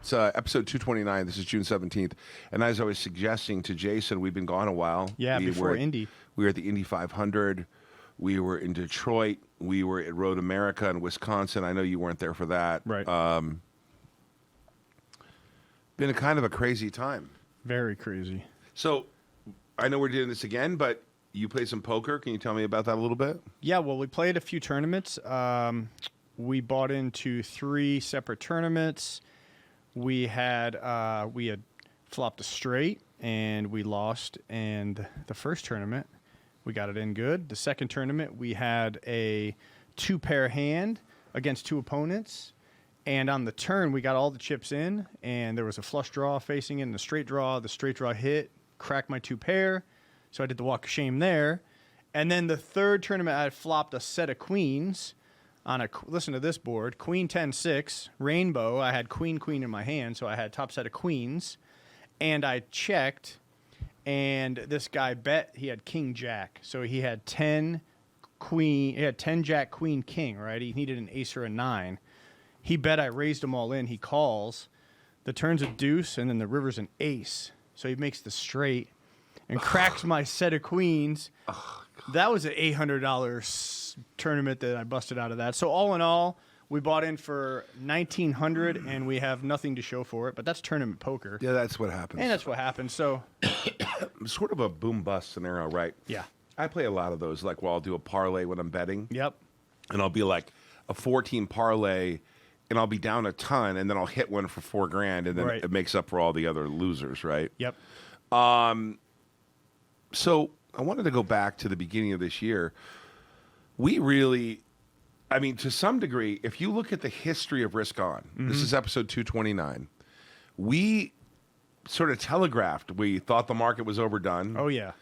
It's episode 229. This is June 17th. And as I was suggesting to Jason, we've been gone a while. Yeah, before Indy. We were at the Indy 500. We were in Detroit. We were at Road America in Wisconsin. I know you weren't there for that. Right. Been a kind of a crazy time. Very crazy. So I know we're doing this again, but you played some poker. Can you tell me about that a little bit? Yeah, well, we played a few tournaments. We bought into 3 separate tournaments. We had flopped a straight, and we lost. And the first tournament, we got it in good. The second tournament, we had a 2-pair hand against 2 opponents. And on the turn, we got all the chips in, and there was a flush draw facing in the straight draw. The straight draw hit, cracked my 2-pair, so I did the walk of shame there. And then the third tournament, I had flopped a set of queens on a, listen to this board, queen 10-6, rainbow. I had queen in my hand, so I had top set of queens. And I checked, and this guy bet he had king jack. So he had 10 jack, queen, king, right? He needed an ace or a 9. He bet I raised them all in. He calls. The turn's a deuce, and then the river's an ace. So he makes the straight and cracks my set of queens. That was an $800 tournament that I busted out of that. So all in all, we bought in for $1,900, and we have nothing to show for it. But that's tournament poker. Yeah, that's what happens. And that's what happens. So sort of a boom-bust scenario, right? Yeah. I play a lot of those, like, I'll do a parlay when I'm betting. Yep. And I'll be like a 14 parlay, and I'll be down a ton, and then I'll hit one for $4,000, and then it makes up for all the other losers, right? Yep. So I wanted to go back to the beginning of this year. We really, I mean, to some degree, if you look at the history of Risk On, this is episode 229, we sort of telegraphed. We thought the market was overdone. Oh, yeah.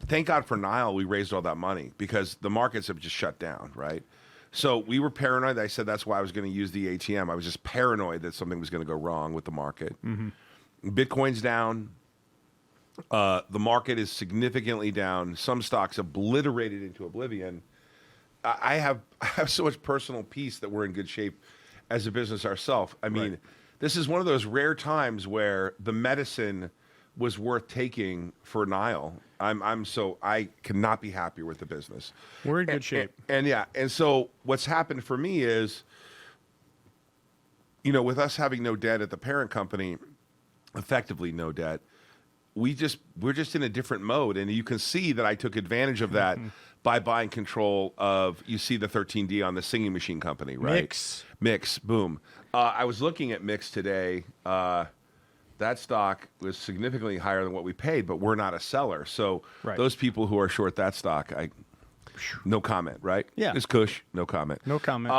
Thank God for Nile, we raised all that money because the markets have just shut down, right? So we were paranoid. I said that's why I was going to use the ATM. I was just paranoid that something was going to go wrong with the market. Bitcoin's down. The market is significantly down. Some stocks obliterated into oblivion. I have so much personal peace that we're in good shape as a business ourselves. I mean, this is one of those rare times where the medicine was worth taking for Nile. I cannot be happier with the business. We're in good shape. And so what's happened for me is, you know, with us having no debt at the parent company, effectively no debt, we're just in a different mode. And you can see that I took advantage of that by buying control of, you see the 13D on the Singing Machine Company, right? Mix, boom. I was looking at Mix today. That stock was significantly higher than what we paid, but we're not a seller. So those people who are short that stock, no comment, right? Yeah. It's Kush, no comment. No comment.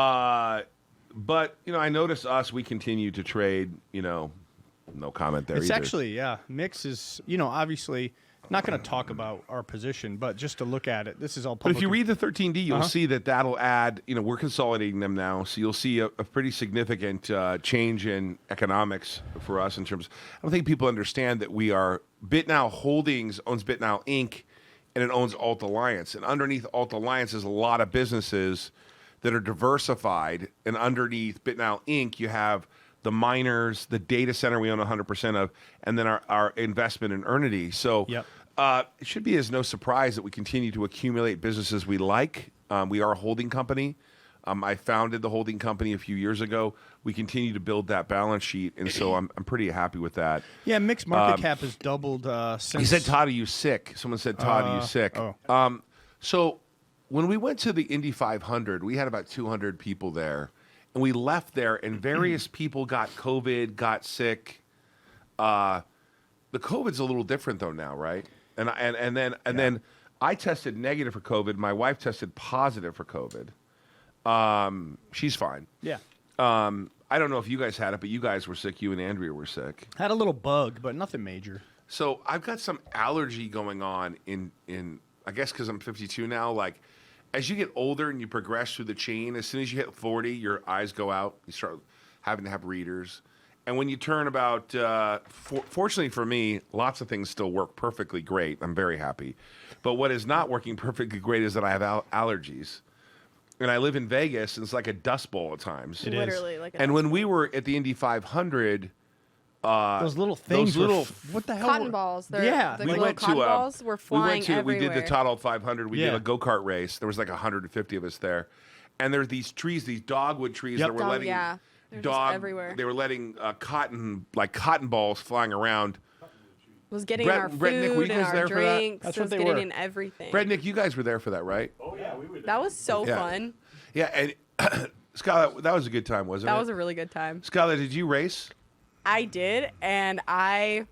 But, you know, I noticed we continue to trade, you know, no comment there It's either. actually, yeah, Mix is, you know, obviously not going to talk about our position, but just to look at it, this is all public. But if you read the 13D, you'll see that that'll add, you know, we're consolidating them now, so you'll see a pretty significant change in economics for us in terms, I don't think people understand that we are, BitNow Holdings owns BitNow Inc., and it owns Alt Alliance. And underneath Alt Alliance is a lot of businesses that are diversified, and underneath BitNow Inc., you have the miners, the data center we own 100% of, and then our investment in Earnity. So it should be as no surprise that we continue to accumulate businesses we like. We are a holding company. I founded the holding company a few years ago. We continue to build that balance sheet, and so I'm pretty happy with that. Yeah, Mixed market cap has doubled since. He said, "Todd, are you sick?" Someone said, "Todd, are you sick?" So when we went to the Indy 500, we had about 200 people there. And we left there, and various people got COVID, got sick. The COVID's a little different though now, right? And then I tested negative for COVID. My wife tested positive for COVID. She's fine. Yeah. I don't know if you guys had it, but you guys were sick. You and Andrea were sick. Had a little bug, but nothing major. So I've got some allergy going on in I guess because I'm 52 now, like. As you get older and you progress through the chain, as soon as you hit 40, your eyes go out. You start having to have readers. And when you turn about, fortunately for me, lots of things still work perfectly great. I'm very happy. But what is not working perfectly great is that I have allergies. and I live in Vegas, and it's like a dust bowl at times. It is. Literally, like a And when dust we bowl. were at the Indy 500, those little things. What the hell? Cotton balls. They're, Yeah. the We little went cotton to balls were flying we everywhere. did the Todd Ault 500. We did Yeah. a go-kart race. There was like 150 of us there, and there's these trees, these dogwood trees Yep. that were letting yeah. They're just everywhere. They were letting cotton balls flying around. Was getting Brett- in our Brett, Nick, food were you and guys there our for that? drinks. That's it what was they getting were. in everything. Brett, Nick, you guys were there for that, right? That was so Yeah. fun. Yeah, and Skylar, that was a good time, wasn't it? That was a really good time. Skylar, did you race? I did, and I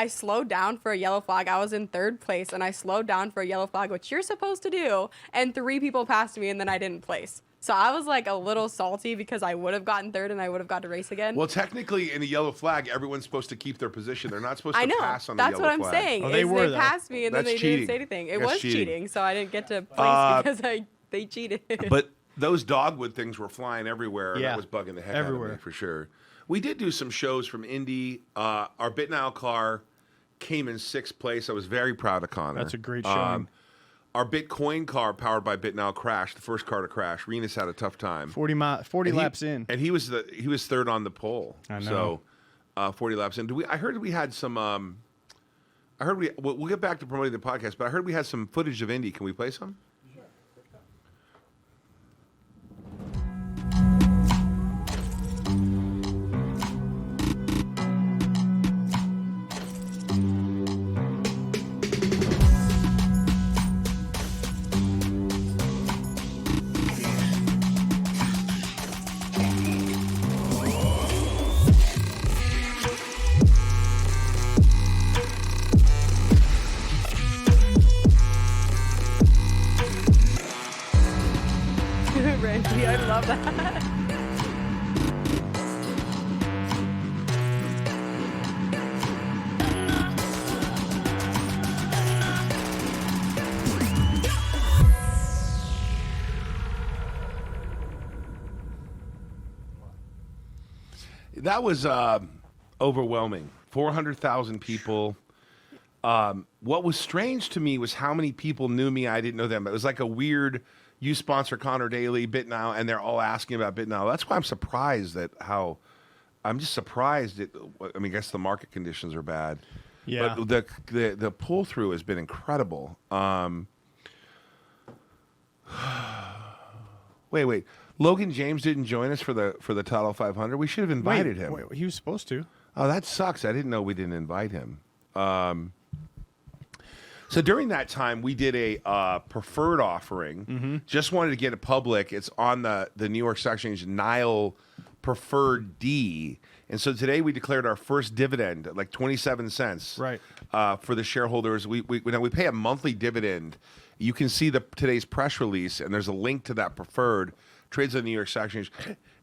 slowed down for a yellow flag. I was in third place, and I slowed down for a yellow flag, which you're supposed to do, and 3 people passed me, and then I didn't place. So I was like a little salty because I would have gotten third and I would have got to race again. Well, technically, in a yellow flag, everyone's supposed to keep their position. They're not supposed to I know. pass on That's the what yellow I'm flag. saying. Oh, they is were, they though. passed me and then That's they cheating. didn't say anything. It That's was cheating. cheating, so I didn't get to place because they cheated. But those dogwood things were flying everywhere, and Yeah. that was bugging the heck Everywhere. out of me for sure. We did do some shows from Indy. Our BitNow car came in 6th place. I was very proud of Connor. That's a great showing. Our Bitcoin car, powered by BitNow, crashed. The first car to crash. Renus had a tough time. 40 And laps in. and he was third on the pole. I know. So, 40 laps in. I heard we had some. I heard we'll get back to promoting the podcast, but I heard we had some footage of Indy. Can we play some? Randy, I love that. That was overwhelming. 400,000 people. What was strange to me was how many people knew me. I didn't know them. It was like a weird, you sponsor Connor Daly, BitNow, and they're all asking about BitNow. That's why I'm surprised I'm just surprised I mean, I guess the market conditions are bad. Yeah. But the pull through has been incredible. Wait. Logan James didn't join us for the Todd Ault 500. We should have invited him. Wait, he was supposed to. Oh, that sucks. I didn't know we didn't invite him. So during that time, we did a preferred offering. Mm-hmm. Just wanted to get it public. It's on the New York Stock Exchange Nile Preferred D. And so today we declared our first dividend, like 27 cents, Right. For the shareholders. We pay a monthly dividend. You can see today's press release, and there's a link to that preferred. Trades on the New York Stock Exchange,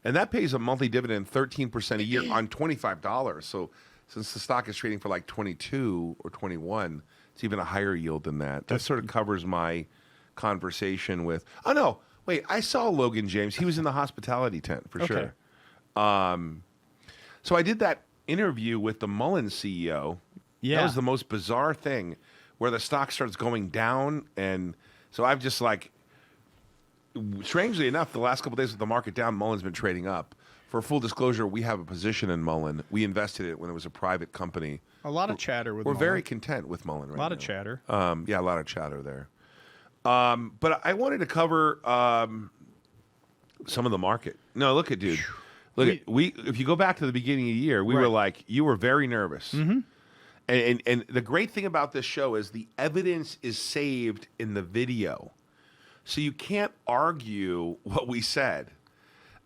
and that pays a monthly dividend 13% a year on $25. So since the stock is trading for like 22 or 21, it's even a higher yield than that. That sort of covers my conversation with. Oh no, wait! I saw Logan James. He was in the hospitality tent for sure. So I did that interview with the Mullen CEO. Yeah. That was the most bizarre thing, where the stock starts going down, and so I've just like. Strangely enough, the last couple of days with the market down, Mullen's been trading up. For full disclosure, we have a position in Mullen. We invested in it when it was a private company. A lot of chatter with We're Mullen. very content with Mullen right now. A lot of chatter. Yeah, a lot of chatter there. But I wanted to cover some of the market. No, look at dude. If you go back to the beginning of the year, we were like, you were very nervous. Mm-hmm. And the great thing about this show is the evidence is saved in the video. So you can't argue what we said.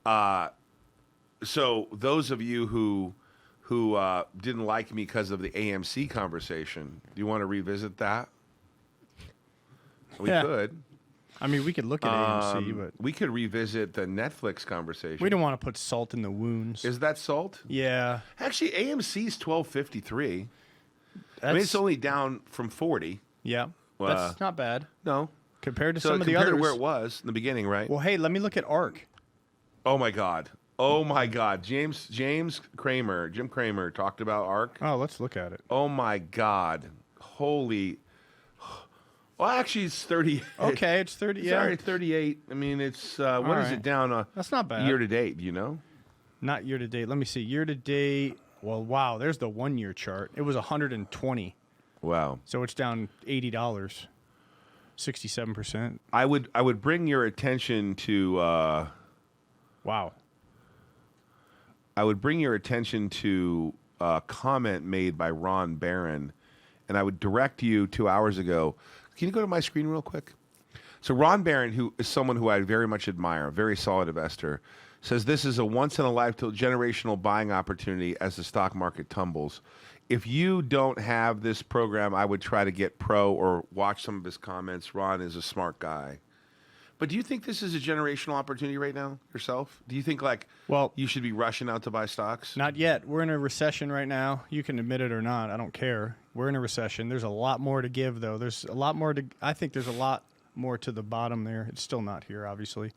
So those of you who didn't like me because of the AMC conversation, do you want to revisit that? We could. I mean, we could look at AMC, but We could revisit the Netflix conversation. we don't want to put salt in the wounds. Is that salt? Yeah. Actually, AMC's 1253. I mean, That's, it's only down from 40. yeah. That's not bad No. compared to So some of the compared others. to where it was in the beginning, right? Well, hey, let me look at ARC. Oh my God. Jim Cramer talked about ARC. Oh, let's look at it. Oh my God. Holy. Well, actually, it's 30. Okay, it's 30. Yeah, Sorry, 38. I mean, it's what is right. it down? That's not bad. Year to date, you know. Not year to date. Let me see. Year to date. Well, wow. There's the 1 year chart. It was 120. Wow. So it's down $80. 67%. I would bring your attention to. Wow. I would bring your attention to a comment made by Ron Barron, and I would direct you 2 hours ago. Can you go to my screen real quick? So Ron Barron, who is someone who I very much admire, a very solid investor, says this is a once-in-a-lifetime generational buying opportunity as the stock market tumbles. If you don't have this program, I would try to get pro or watch some of his comments. Ron is a smart guy. But do you think this is a generational opportunity right now yourself? Do you think you should be rushing out to buy stocks? Not yet. We're in a recession right now. You can admit it or not. I don't care. We're in a recession. There's a lot more to give, though. I think there's a lot more to the bottom there. It's still not here, obviously.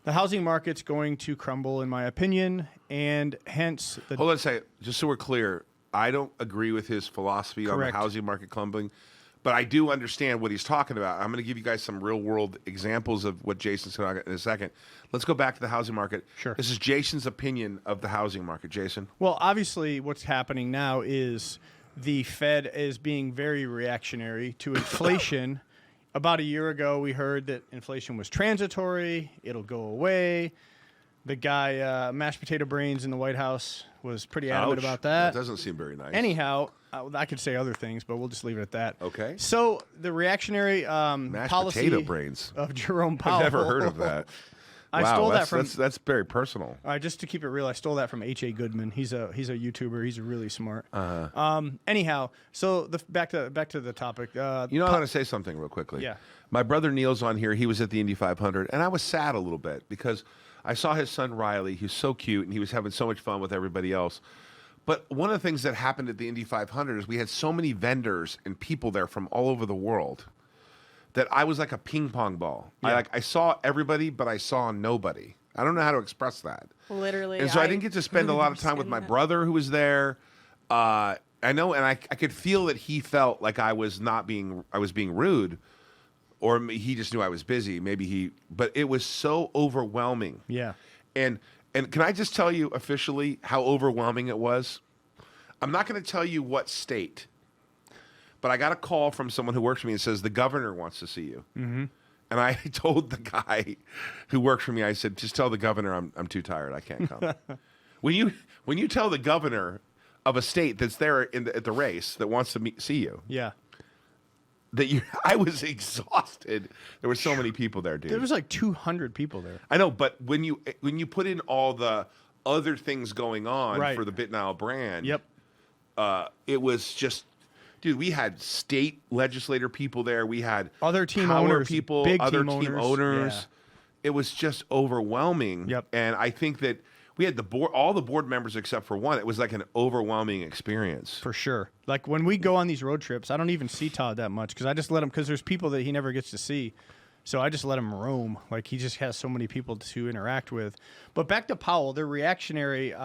The housing market's going to crumble, in my opinion, and hence the... Hold on a second. Just so we're clear, I don't agree with his philosophy on the Correct. housing market crumbling, but I do understand what he's talking about. I'm going to give you guys some real-world examples of what Jason's going to talk about in a second. Let's go back to the housing market. Sure. This is Jason's opinion of the housing market. Jason? Well, obviously, what's happening now is the Fed is being very reactionary to inflation. About a year ago, we heard that inflation was transitory. It'll go away. The guy, mashed potato brains in the White House, was pretty adamant Ouch. about that. That doesn't seem very nice. Anyhow, I could say other things, but we'll just leave it at that. Okay. So the reactionary Mashed policy potato brains. of Jerome Powell. I've never heard of that. I stole that from. That's very personal. Just to keep it real, I stole that from H.A. Goodman. He's a YouTuber. He's really smart. Uh-huh. Anyhow, so back to the topic. I want to say something real quickly. Yeah. My brother Neil's on here. He was at the Indy 500, and I was sad a little bit because I saw his son Riley. He was so cute, and he was having so much fun with everybody else. But one of the things that happened at the Indy 500 is we had so many vendors and people there from all over the world that I was like a ping pong ball. Yeah. I saw everybody, but I saw nobody. I don't know how to express that. Literally. And so I didn't get to spend a lot of time with my brother who was there. I know, and I could feel that he felt like I was being rude, or he just knew I was busy. But it was so overwhelming. Yeah. And can I just tell you officially how overwhelming it was? I'm not going to tell you what state, but I got a call from someone who works for me and says the governor wants to see you. Mm-hmm. And I told the guy who worked for me, I said, just tell the governor I'm too tired. I can't come. When you tell the governor of a state that's there at the race that wants to see you, Yeah. I was exhausted. There were so many people there, dude. There was like 200 people there. I know, but when you put in all the other things going on Right. for the BitNile brand, Yep. it was just, dude. We had state legislator people there. We had Other team power owners, people, big other team team owners. owners. It was just overwhelming. Yep. And I think that we had all the board members except for one. It was like an overwhelming experience. For sure. Like when we go on these road trips, I don't even see Todd that much because I just let him, because there's people that he never gets to see. So I just let him roam. Like he just has so many people to interact with. But back to Powell, their reactionary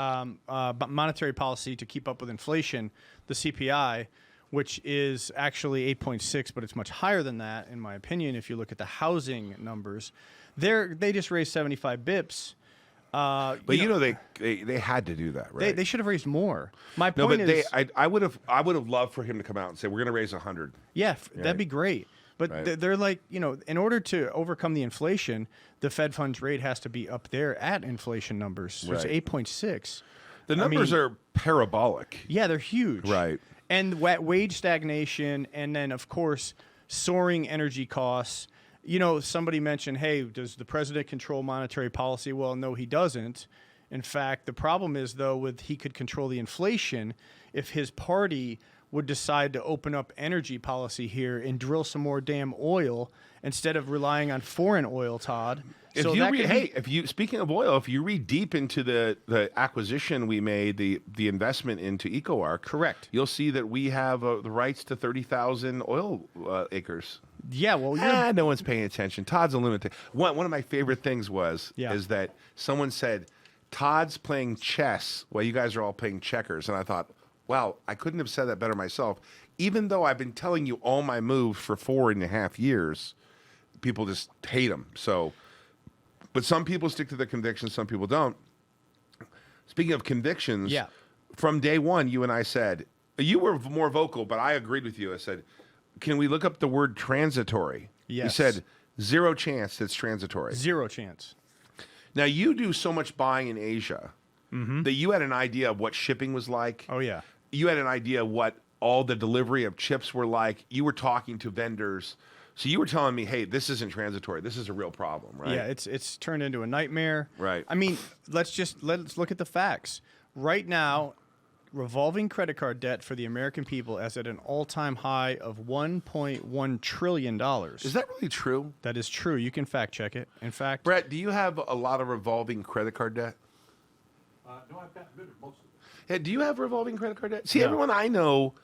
monetary policy to keep up with inflation, the CPI, which is actually 8.6, but it's much higher than that, in my opinion, if you look at the housing numbers. They just raised 75 bips. But they had to do that, right? They should have raised more. My No, point but is, I would have loved for him to come out and say we're going to raise 100. yeah, that'd be great. But Right. they're like, in order to overcome the inflation, the Fed funds rate has to be up there at inflation numbers. So Right. it's 8.6. The numbers are parabolic. Yeah, they're huge. Right. And wage stagnation, and then, of course, soaring energy costs. Somebody mentioned, hey, does the president control monetary policy? Well, no, he doesn't. In fact, the problem is, though, he could control the inflation if his party would decide to open up energy policy here and drill some more damn oil instead of relying on foreign oil, Todd. Speaking of oil, if you read deep into the acquisition we made, the investment into EcoArc, Correct. You'll see that we have the rights to 30,000 oil acres. Yeah, well, No one's paying attention. Todd's a lunatic. One of my favorite things is that someone said, Todd's playing chess while you guys are all playing checkers. And I thought, wow, I couldn't have said that better myself. Even though I've been telling you all my moves for 4.5 years, people just hate them. So, but some people stick to their convictions, some people don't. Speaking of convictions, Yeah. from day one, you and I said, you were more vocal, but I agreed with you. I said, can we look up the word transitory? You Yes. said, zero chance it's transitory. Zero chance. Now, you do so much buying in Asia that you had an idea of what shipping was like. Oh, yeah. You had an idea of what all the delivery of chips were like. You were talking to vendors. So you were telling me, hey, this isn't transitory. This is a real problem, right? Yeah, it's turned into a nightmare. Right. I mean, let's look at the facts. Right now, revolving credit card debt for the American people is at an all-time high of $1.1 trillion. Is that really true? That is true. You can fact check it. In fact, Brett, do you have a lot of revolving credit card debt? No, I've gotten rid of most of it. Yeah, do you have revolving credit card debt? See, No. everyone I know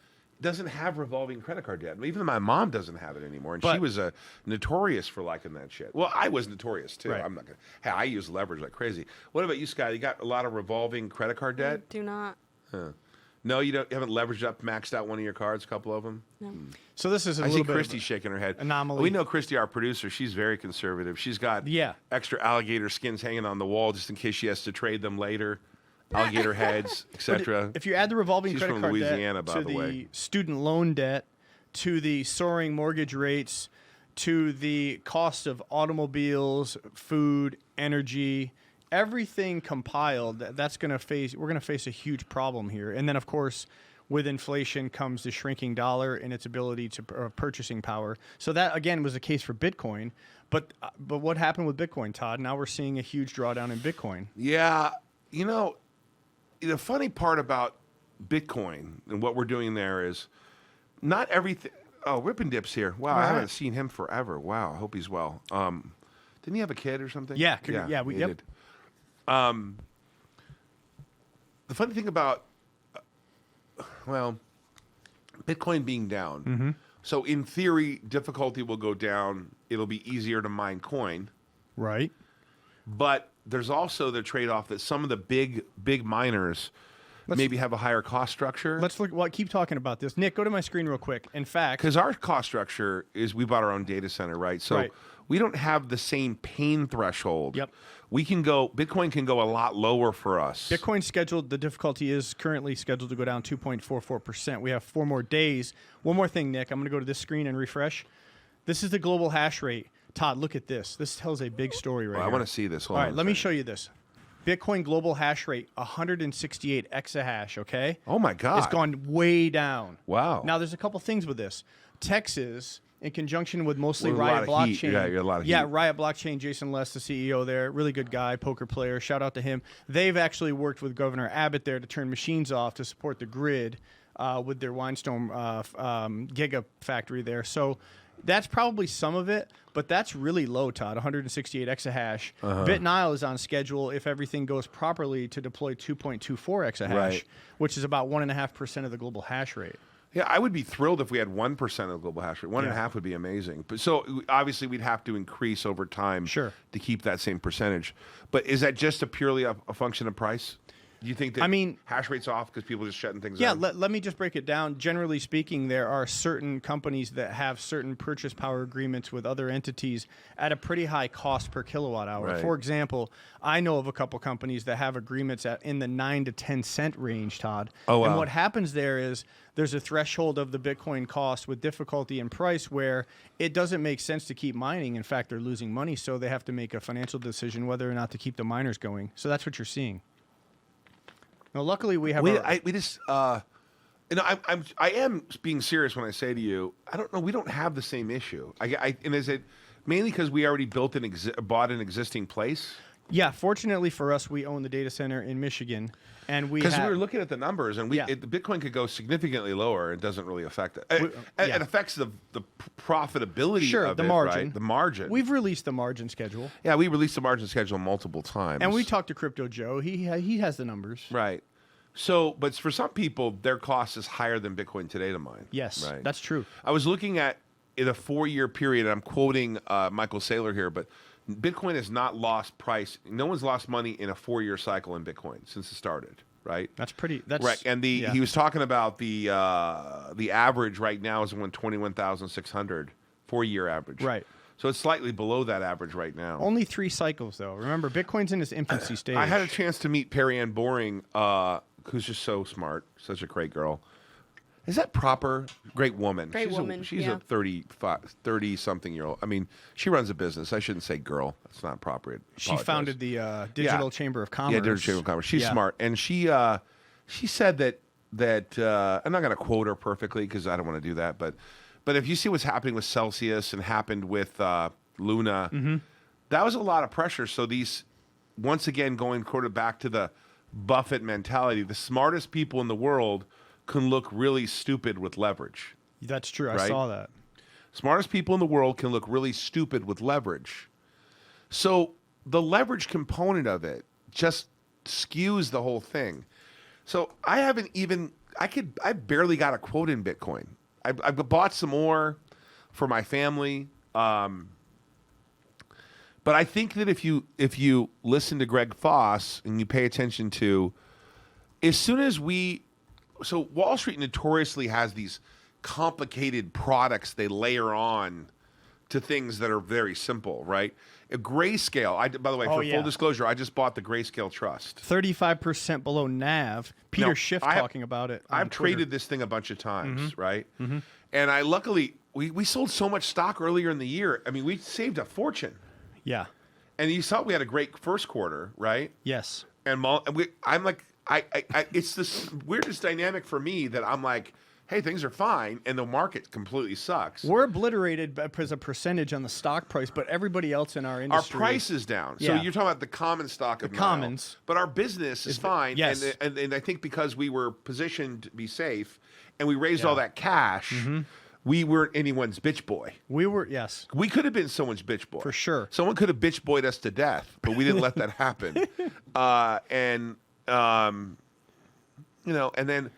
doesn't have revolving credit card debt. Even my mom doesn't have it anymore, and she But- was notorious for liking that shit. Well, I was notorious too. Right. I'm not gonna. Hey, I use leverage like crazy. What about you, Scott? You got a lot of revolving credit card debt? Do not. No, you don't. You haven't leveraged up, maxed out one of your cards, a couple of them. so this is a I little see bit Christy of shaking her head. anomaly. We know Christy, our producer. She's very conservative. She's got Yeah. extra alligator skins hanging on the wall just in case she has to trade them later. Alligator heads, etc. If you add the revolving She's credit from card Louisiana, debt by to the way. student loan debt, to the soaring mortgage rates, to the cost of automobiles, food, energy, everything compiled, we're going to face a huge problem here. And then, of course, with inflation comes the shrinking dollar and its ability to purchasing power. So that, again, was the case for Bitcoin. But what happened with Bitcoin, Todd? Now we're seeing a huge drawdown in Bitcoin. Yeah, you know, the funny part about Bitcoin and what we're doing there is not everything. Oh, Rip and Dip's here. Wow, I All haven't right. seen him forever. Wow, I hope he's well. Didn't he have a kid or something? Yeah, he yep. did. The funny thing about, Bitcoin being down. Mm-hmm. So in theory, difficulty will go down. It'll be easier to mine coin. Right. But there's also the trade-off that some of the big miners maybe have a higher cost structure. Let's look. Well, keep talking about this. Nick, go to my screen real quick. In fact, Because our cost structure is we bought our own data center, right? So Right. we don't have the same pain threshold. Yep. Bitcoin can go a lot lower for us. Bitcoin scheduled, the difficulty is currently scheduled to go down 2.44%. We have 4 more days. One more thing, Nick. I'm going to go to this screen and refresh. This is the global hash rate. Todd, look at this. This tells a big story right Well, I here. want to see this. Hold All on right, a let me second. show you this. Bitcoin global hash rate, 168 exahash, okay? Oh my God. It's gone way down. Wow. Now, there's a couple things with this. Texas, in conjunction with mostly With a lot Riot of heat. Blockchain. Yeah, you got a lot of Yeah, heat. Riot Blockchain, Jason Less, the CEO there, really good guy, poker player. Shout out to him. They've actually worked with Governor Abbott there to turn machines off to support the grid with their Whinstone Gigafactory there. So that's probably some of it, but that's really low, Todd, 168 exahash. BitNile is on schedule, if everything goes properly, to deploy 2.24 exahash, Right. which is about 1.5% of the global hash rate. Yeah, I would be thrilled if we had 1% of the global hash rate. 1.5 Yeah. would be amazing. But so obviously we'd have to increase over time Sure. to keep that same percentage. But is that just purely a function of price? Do you think that I mean- hash rate's off because people are just shutting things Yeah, down? let me just break it down. Generally speaking, there are certain companies that have certain purchase power agreements with other entities at a pretty high cost per kilowatt hour. Right. For example, I know of a couple companies that have agreements in the 9 to 10 cent range, Todd. Oh, wow. And what happens there is there's a threshold of the Bitcoin cost with difficulty and price where it doesn't make sense to keep mining. In fact, they're losing money, so they have to make a financial decision whether or not to keep the miners going. So that's what you're seeing. Now, luckily, we have. I am being serious when I say to you, I don't know. We don't have the same issue. And is it mainly because we already bought an existing place? Yeah, fortunately for us, we own the data center in Michigan, and we Because we have, were looking at the numbers, and the Bitcoin could go significantly lower. It doesn't really affect it. It yeah. affects the profitability sure of the it, margin. right? The margin. We've released the margin schedule, Yeah, we released the margin schedule multiple times. and we talked to Crypto Joe. He has the numbers. Right. So, but for some people, their cost is higher than Bitcoin today to mine. Yes, Right. that's true. I was looking at in a 4-year period, and I'm quoting Michael Saylor here, but Bitcoin has not lost price. No one's lost money in a 4-year cycle in Bitcoin since it started. right? That's pretty. That's Right, and yeah. he was talking about the average right now is around 21,600 4-year average. Right. So it's slightly below that average right now. Only 3 cycles though. Remember, Bitcoin's in its infancy stage. I had a chance to meet Perry Ann Boring, who's just so smart, such a great girl. Is that proper? Great woman. Great woman, She's yeah. a 30-something-year-old. I mean, she runs a business. I shouldn't say girl. That's not appropriate. She Apologize. founded the Digital Chamber of Commerce. Yeah, Digital Chamber of Commerce. She's Yeah. smart, and she said that I'm not going to quote her perfectly because I don't want to do that, but if you see what's happening with Celsius and happened with Luna, Mm-hmm. that was a lot of pressure. So these, once again, going back to the Buffett mentality, the smartest people in the world can look really stupid with leverage. That's true. I Right? saw that. Smartest people in the world can look really stupid with leverage. So the leverage component of it just skews the whole thing. So I barely got a quote in Bitcoin. I've bought some more for my family. But I think that if you listen to Greg Foss and you pay attention to, as soon as so Wall Street notoriously has these complicated products they layer on to things that are very simple, right? A Grayscale. By the way, Oh, for yeah. full disclosure, I just bought the Grayscale Trust. 35% below NAV. Peter Now, Schiff I have- talking about it. on I've Twitter. traded this thing a bunch of times, right? Mm-hmm. And I luckily we sold so much stock earlier in the year. I mean, we saved a fortune. Yeah. And you saw we had a great first quarter, right? Yes. And I'm like, it's this weirdest dynamic for me that I'm like, hey, things are fine, and the market completely sucks. We're obliterated as a percentage on the stock price, but everybody else in our Our industry. price is down. So Yeah. you're talking about the common stock of The now. commons. But our business is fine. yes. And I think because we were positioned to be safe and we raised Yeah. all that cash, we weren't anyone's bitch boy. We were, yes, We could have been someone's bitch boy. for sure. Someone could have bitch boyed us to death, but we didn't let that happen. And then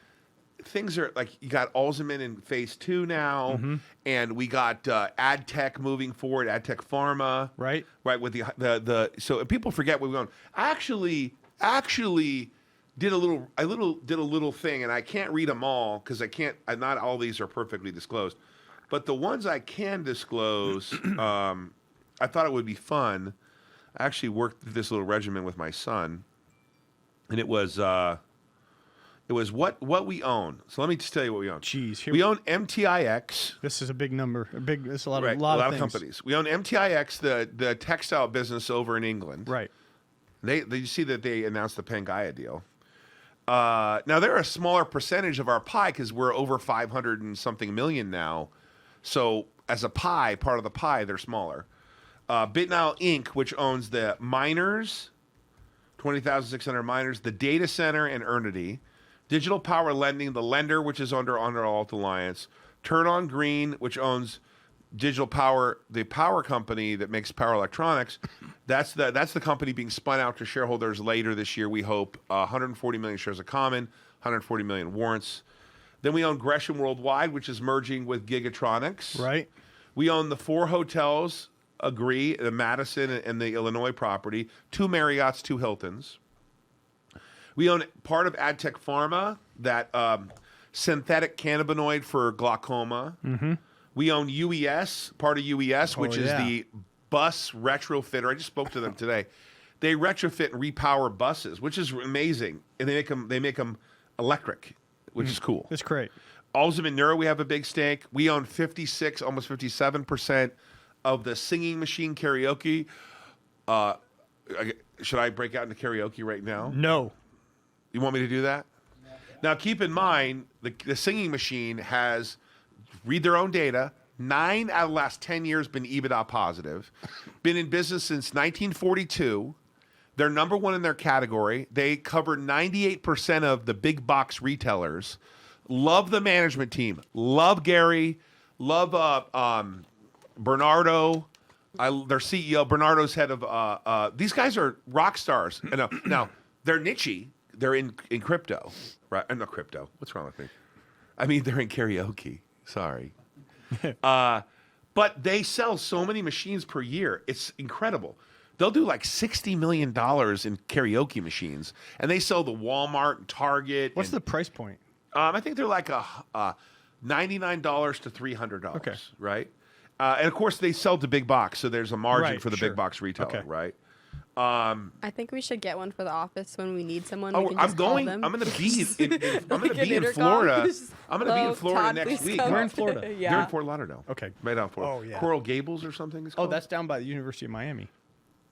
things are like you got Alzheimer in phase 2 now, Mm-hmm. and we got ad tech moving forward, ad tech pharma, Right. with the so people forget what we own. I actually did a little thing, and I can't read them all because not all these are perfectly disclosed, but the ones I can disclose, I thought it would be fun. I actually worked this little regimen with my son, and it was what we own. So let me just tell you what we own. Jeez, here We own MTIX. This is a big number. This is a lot Right, of a lot of things. companies. We own MTIX, the textile business over in England. Right. You see that they announced the Pangaea deal. Now they're a smaller percentage of our pie because we're over 500 and something million now. So as a pie, part of the pie, they're smaller. BitNile Inc., which owns the miners, 20,600 miners, the data center and Earnity, Digital Power Lending, the lender, which is under Alt Alliance, Turn On Green, which owns Digital Power, the power company that makes power electronics. That's the company being spun out to shareholders later this year, we hope. 140 million shares of common, 140 million warrants. Then we own Gresham Worldwide, which is merging with Gigatronics. Right. We own the 4 hotels, Agree, the Madison and the Illinois property, 2 Marriotts, 2 Hiltons. We own part of AdTech Pharma, that synthetic cannabinoid for glaucoma. Mm-hmm. We own UES, part of UES, which is the bus retrofitter. I just spoke to them today. They retrofit and repower buses, which is amazing, and they make them electric, which is cool. That's great. Alzheimer Neuro, we have a big stake. We own 56, almost 57% of the Singing Machine Karaoke. Should I break out into karaoke right now? No. You want me to do that? Now, keep in mind, the Singing Machine has, read their own data, 9 out of the last 10 years been EBITDA positive, been in business since 1942. They're number 1 in their category. They cover 98% of the big box retailers. Love the management team. Love Gary. Love Bernardo. Their CEO. Bernardo's head of. These guys are rock stars. Now they're niche-y. They're in crypto, right? Not crypto. What's wrong with me? I mean, they're in karaoke. Sorry. But they sell so many machines per year. It's incredible. they'll do like $60 million in karaoke machines, and they sell to Walmart and Target. What's the price point? I think they're like $99 to $300. Okay. Right. And of course, they sell to big box, so there's a margin Right, for the sure. big box retailer. Okay. Right. I think we should get one for the office when we need someone. Oh, we can I'm just call going. them. I'm going to be in. I'm going to Like an be in intercom. Florida. Just, I'm going to be in "Hello, Florida Todd, next please week. come." We're in Florida. Yeah. They're in Fort Lauderdale. Okay. Right out Florida. Oh, yeah. Coral Gables or something. It's Oh, called? that's down by the University of Miami.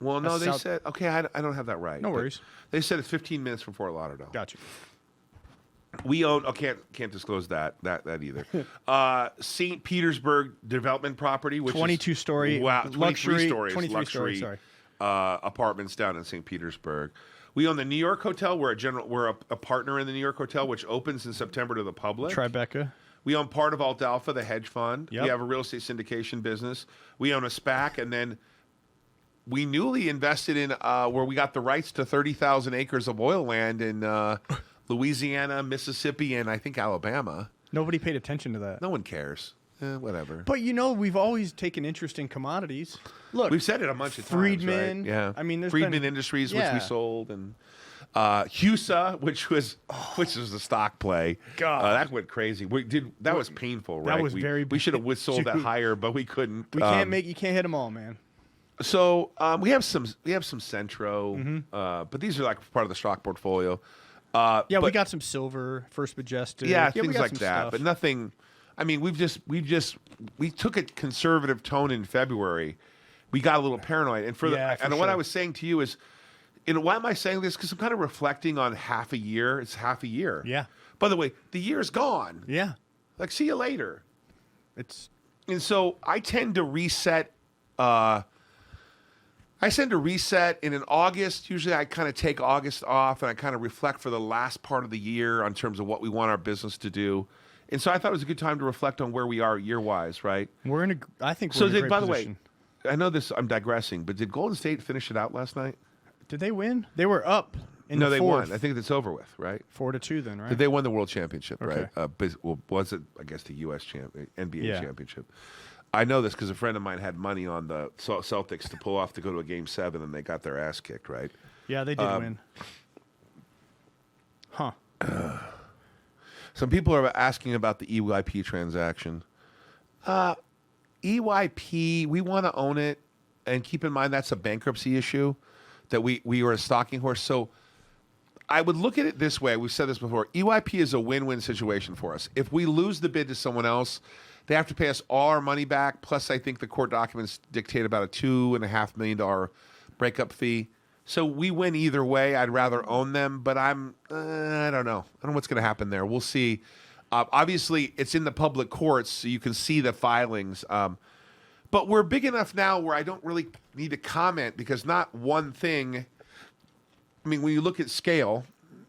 Well, no, that's they south- said. Okay, I don't have that right. No but worries. They said it's 15 minutes from Fort Lauderdale. Got you. We own. Oh, can't disclose that either. St. Petersburg development property, which 22-story is, wow, 23 luxury, stories, 23 luxury story, apartments down in St. Petersburg. We own the New York hotel. We're a partner in the New York hotel, which opens in September to the public. Tribeca. We own part of Alt Alpha, the hedge fund. Yep. We have a real estate syndication business. We own a SPAC, and then we newly invested in where we got the rights to 30,000 acres of oil land in Louisiana, Mississippi, and I think Alabama. Nobody paid attention to that. No one cares. Whatever. But we've always taken interest in commodities. Look, We've said it a bunch of times. Friedman. Right? Yeah. I mean, there's Friedman been- Industries, which we Yeah. sold, and HUSA, which was a stock play. God. That went crazy. That was painful, right? was very We should have sold that Dude. higher, but we couldn't. you can't hit them all, man. So we have some Centro, Mm-hmm. but these are like part of the stock portfolio. Yeah, we but- got some silver, First Majestic. yeah, we things got like some that, stuff. but nothing. I mean, we took a conservative tone in February. We got a little paranoid, and for what sure. I was saying to you is, why am I saying this? Because I'm kind of reflecting on half a year. It's half a year. Yeah. By the way, the year's gone. Yeah, Like, see you later. it's And so I tend to reset. And in August, usually I kind of take August off and I kind of reflect for the last part of the year on terms of what we want our business to do. And so I thought it was a good time to reflect on where we are year-wise, right? we're in a. I think we're So in a great by the position. way, I know this, I'm digressing, but did Golden State finish it out last night? Did they win? They were up in No, the they fourth. won. I think it's over with, right? 4-2 then, right? They won the World Championship, Okay. right? Well, was it, I guess, the U.S. NBA Yeah. Championship? I know this because a friend of mine had money on the Celtics to pull off to go to a Game 7, and they got their ass kicked, right? Yeah, they did win. Huh. Some people are asking about the EYP transaction. EYP, we want to own it, and keep in mind that's a bankruptcy issue that we were a stalking horse. So I would look at it this way. We've said this before. EYP is a win-win situation for us. If we lose the bid to someone else, they have to pay us all our money back. Plus, I think the court documents dictate about a $2.5 million breakup fee. So we win either way. I'd rather own them, but I don't know. I don't know what's going to happen there. We'll see. Obviously, it's in the public courts, so you can see the filings. But we're big enough now where I don't really need to comment because not one thing. I mean, when you look at scale,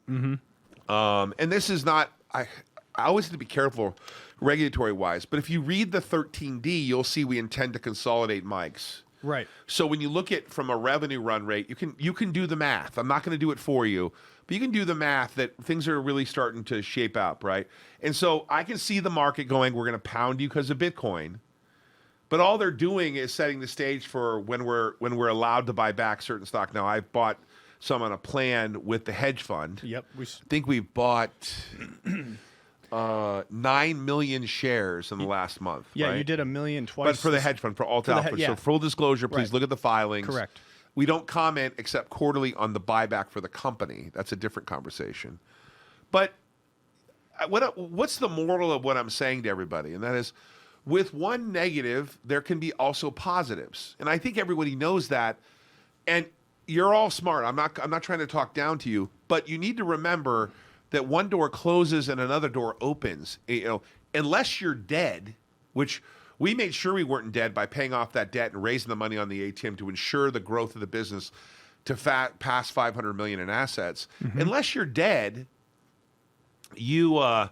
and this is not. I always have to be careful regulatory wise, but if you read the 13D, you'll see we intend to consolidate mics. Right. So when you look at from a revenue run rate, you can do the math. I'm not going to do it for you, but you can do the math that things are really starting to shape up, right? And so I can see the market going, we're going to pound you because of Bitcoin. But all they're doing is setting the stage for when we're allowed to buy back certain stock. Now I've bought some on a plan with the hedge fund. Yep. I think we've bought 9 million shares in the last month. Yeah, right? you did $1 million twice. But for the hedge fund, for Alt Alpha. yeah. So full disclosure, please Right. look at the filings. Correct. We don't comment except quarterly on the buyback for the company. That's a different conversation. But what's the moral of what I'm saying to everybody? And that is, with one negative, there can be also positives. And I think everybody knows that. And you're all smart. I'm not trying to talk down to you, but you need to remember that one door closes and another door opens. Unless you're dead, which we made sure we weren't dead by paying off that debt and raising the money on the ATM to ensure the growth of the business to pass $500 million in assets. Unless you're dead, a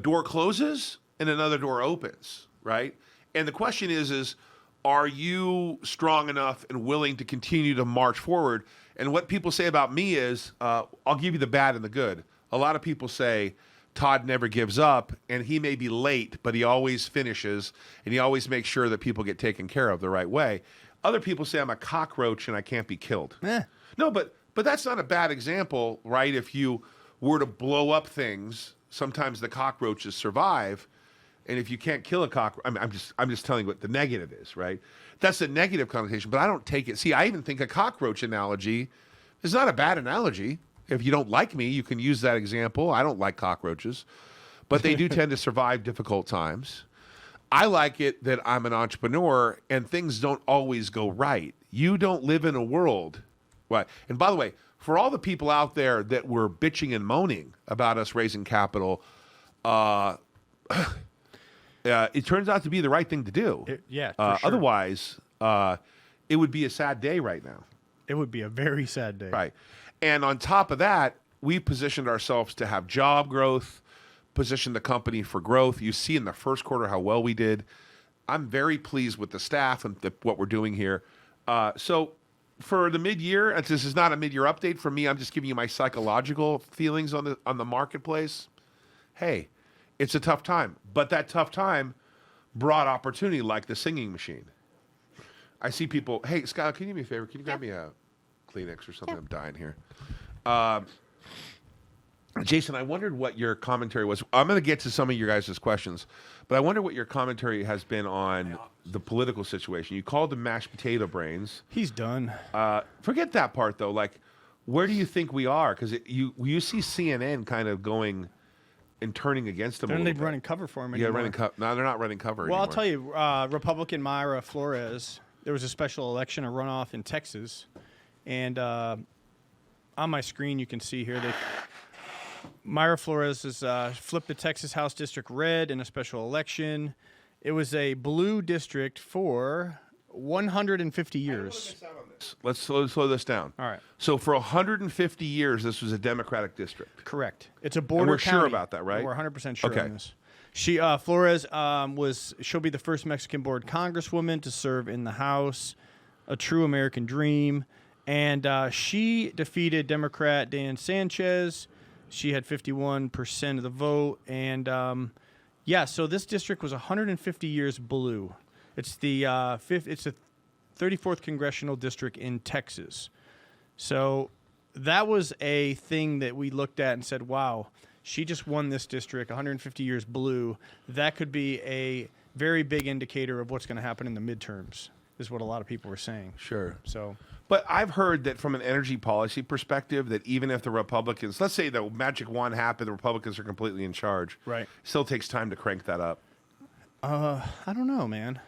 door closes and another door opens, right? And the question is are you strong enough and willing to continue to march forward? And what people say about me is, I'll give you the bad and the good. A lot of people say Todd never gives up, and he may be late, but he always finishes, and he always makes sure that people get taken care of the right way. Other people say I'm a cockroach and I can't be killed. Eh. No, but that's not a bad example, right? If you were to blow up things, sometimes the cockroaches survive, and if you can't kill a cockroach, I'm just telling you what the negative is, right? That's a negative connotation, but I don't take it. See, I even think a cockroach analogy is not a bad analogy. If you don't like me, you can use that example. I don't like cockroaches, but they do tend to survive difficult times. I like it that I'm an entrepreneur and things don't always go right. You don't live in a world. Right. And by the way, for all the people out there that were bitching and moaning about us raising capital, it turns out to be the right thing to do. For sure. Otherwise, it would be a sad day right now. It would be a very sad day. Right. And on top of that, we positioned ourselves to have job growth, position the company for growth. You see in the first quarter how well we did. I'm very pleased with the staff and what we're doing here. So for the mid-year, this is not a mid-year update for me. I'm just giving you my psychological feelings on the marketplace. Hey, it's a tough time, but that tough time brought opportunity, like the singing machine. I see people. Hey, Scott, can you do me a favor? Can you grab me a Kleenex or something? I'm dying here. Jason, I wondered what your commentary was. I'm going to get to some of your guys' questions, but I wonder what your commentary has been on the political situation. You called them mashed potato brains. He's done. Forget that part, though. Like, where do you think we are? Because you see CNN kind of going and turning against them. They're a not little bit. running cover for him anymore. No, they're not running cover Well, anymore. I'll tell you, Republican Myra Flores, there was a special election, a runoff in Texas, and on my screen you can see here Myra Flores has flipped the Texas House District red in a special election. It was a blue district for 150 years. Let's slow this down. All right. So for 150 years, this was a Democratic district. Correct. It's a border we're county. sure about that, right? We're 100% sure Okay. on this. She Flores she'll be the first Mexican-born congresswoman to serve in the House, a true American dream, and she defeated Democrat Dan Sanchez. She had 51% of the vote, and so this district was 150 years blue. It's the It's the 34th congressional district in Texas. So that was a thing that we looked at and said, wow, she just won this district, 150 years blue. That could be a very big indicator of what's going to happen in the midterms, is what a lot of people were saying. Sure. So, But I've heard that from an energy policy perspective, that even if the Republicans, let's say the magic wand happened, the Republicans are completely in charge. Right. Still takes time to crank that up. I don't know, man.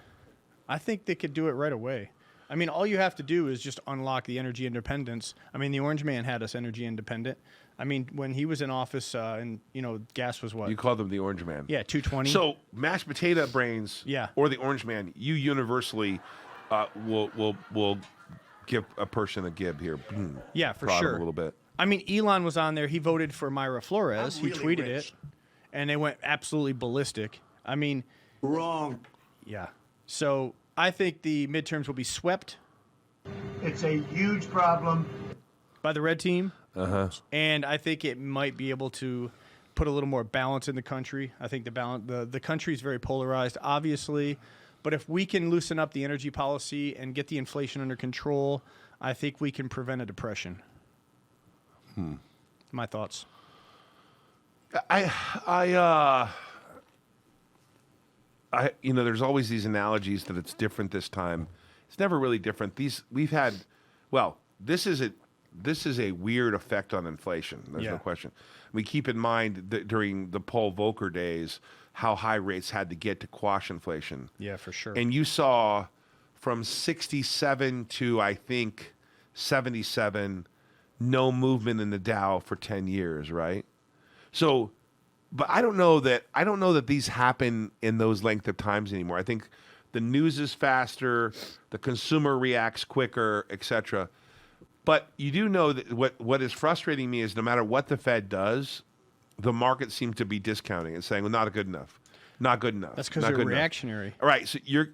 I think they could do it right away. I mean, all you have to do is just unlock the energy independence. I mean, the Orange Man had us energy independent. I mean, when he was in office, and gas was what? You called them the Orange Man. Yeah, 220. So mashed potato brains, Yeah. or the Orange Man, you universally will give a person a gib here. Yeah, for Prod 'em sure. a little bit. I mean, Elon was on there. He voted for Myra Flores. I'm He really tweeted rich. it, and they went absolutely ballistic. I mean, Wrong. yeah. So I think the midterms will be swept It's a huge problem. by the red team. And I think it might be able to put a little more balance in the country. I think the country is very polarized, obviously. But if we can loosen up the energy policy and get the inflation under control, I think we can prevent a depression. My thoughts. There's always these analogies that it's different this time. It's never really different. This is a weird effect on inflation. There's no Yeah. question. We keep in mind that during the Paul Volcker days, how high rates had to get to quash inflation. Yeah, for sure. And you saw from 67 to, I think, 77, no movement in the Dow for 10 years, right? So, but I don't know that these happen in those length of times anymore. I think the news is faster, the consumer reacts quicker, etc. But you do know that what is frustrating me is no matter what the Fed does, the market seems to be discounting and saying, well, not good enough. Not good enough. That's because not they're good enough." reactionary. All right, so you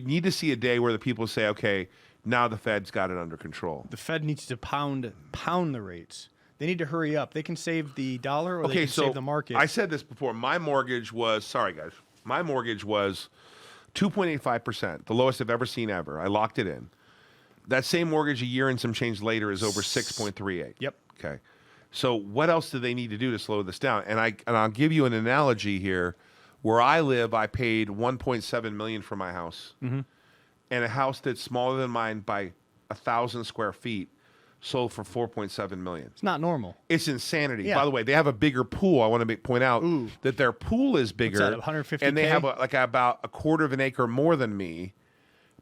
need to see a day where the people say, okay, now the Fed's got it under control. The Fed needs to pound the rates. They need to hurry up. They can save the dollar or they can save the market. I said this before. My mortgage was 2.85%, the lowest I've ever seen ever. I locked it in. That same mortgage a year and some change later is over 6.38. Yep. Okay. So what else do they need to do to slow this down? And I'll give you an analogy here. Where I live, I paid $1.7 million for my house, and a house that's smaller than mine by 1,000 square feet sold for $4.7 million. It's not normal. It's insanity. Yeah. By the way, they have a bigger pool. I want to point out that their pool is bigger. What's that, 150K? And they have about a quarter of an acre more than me,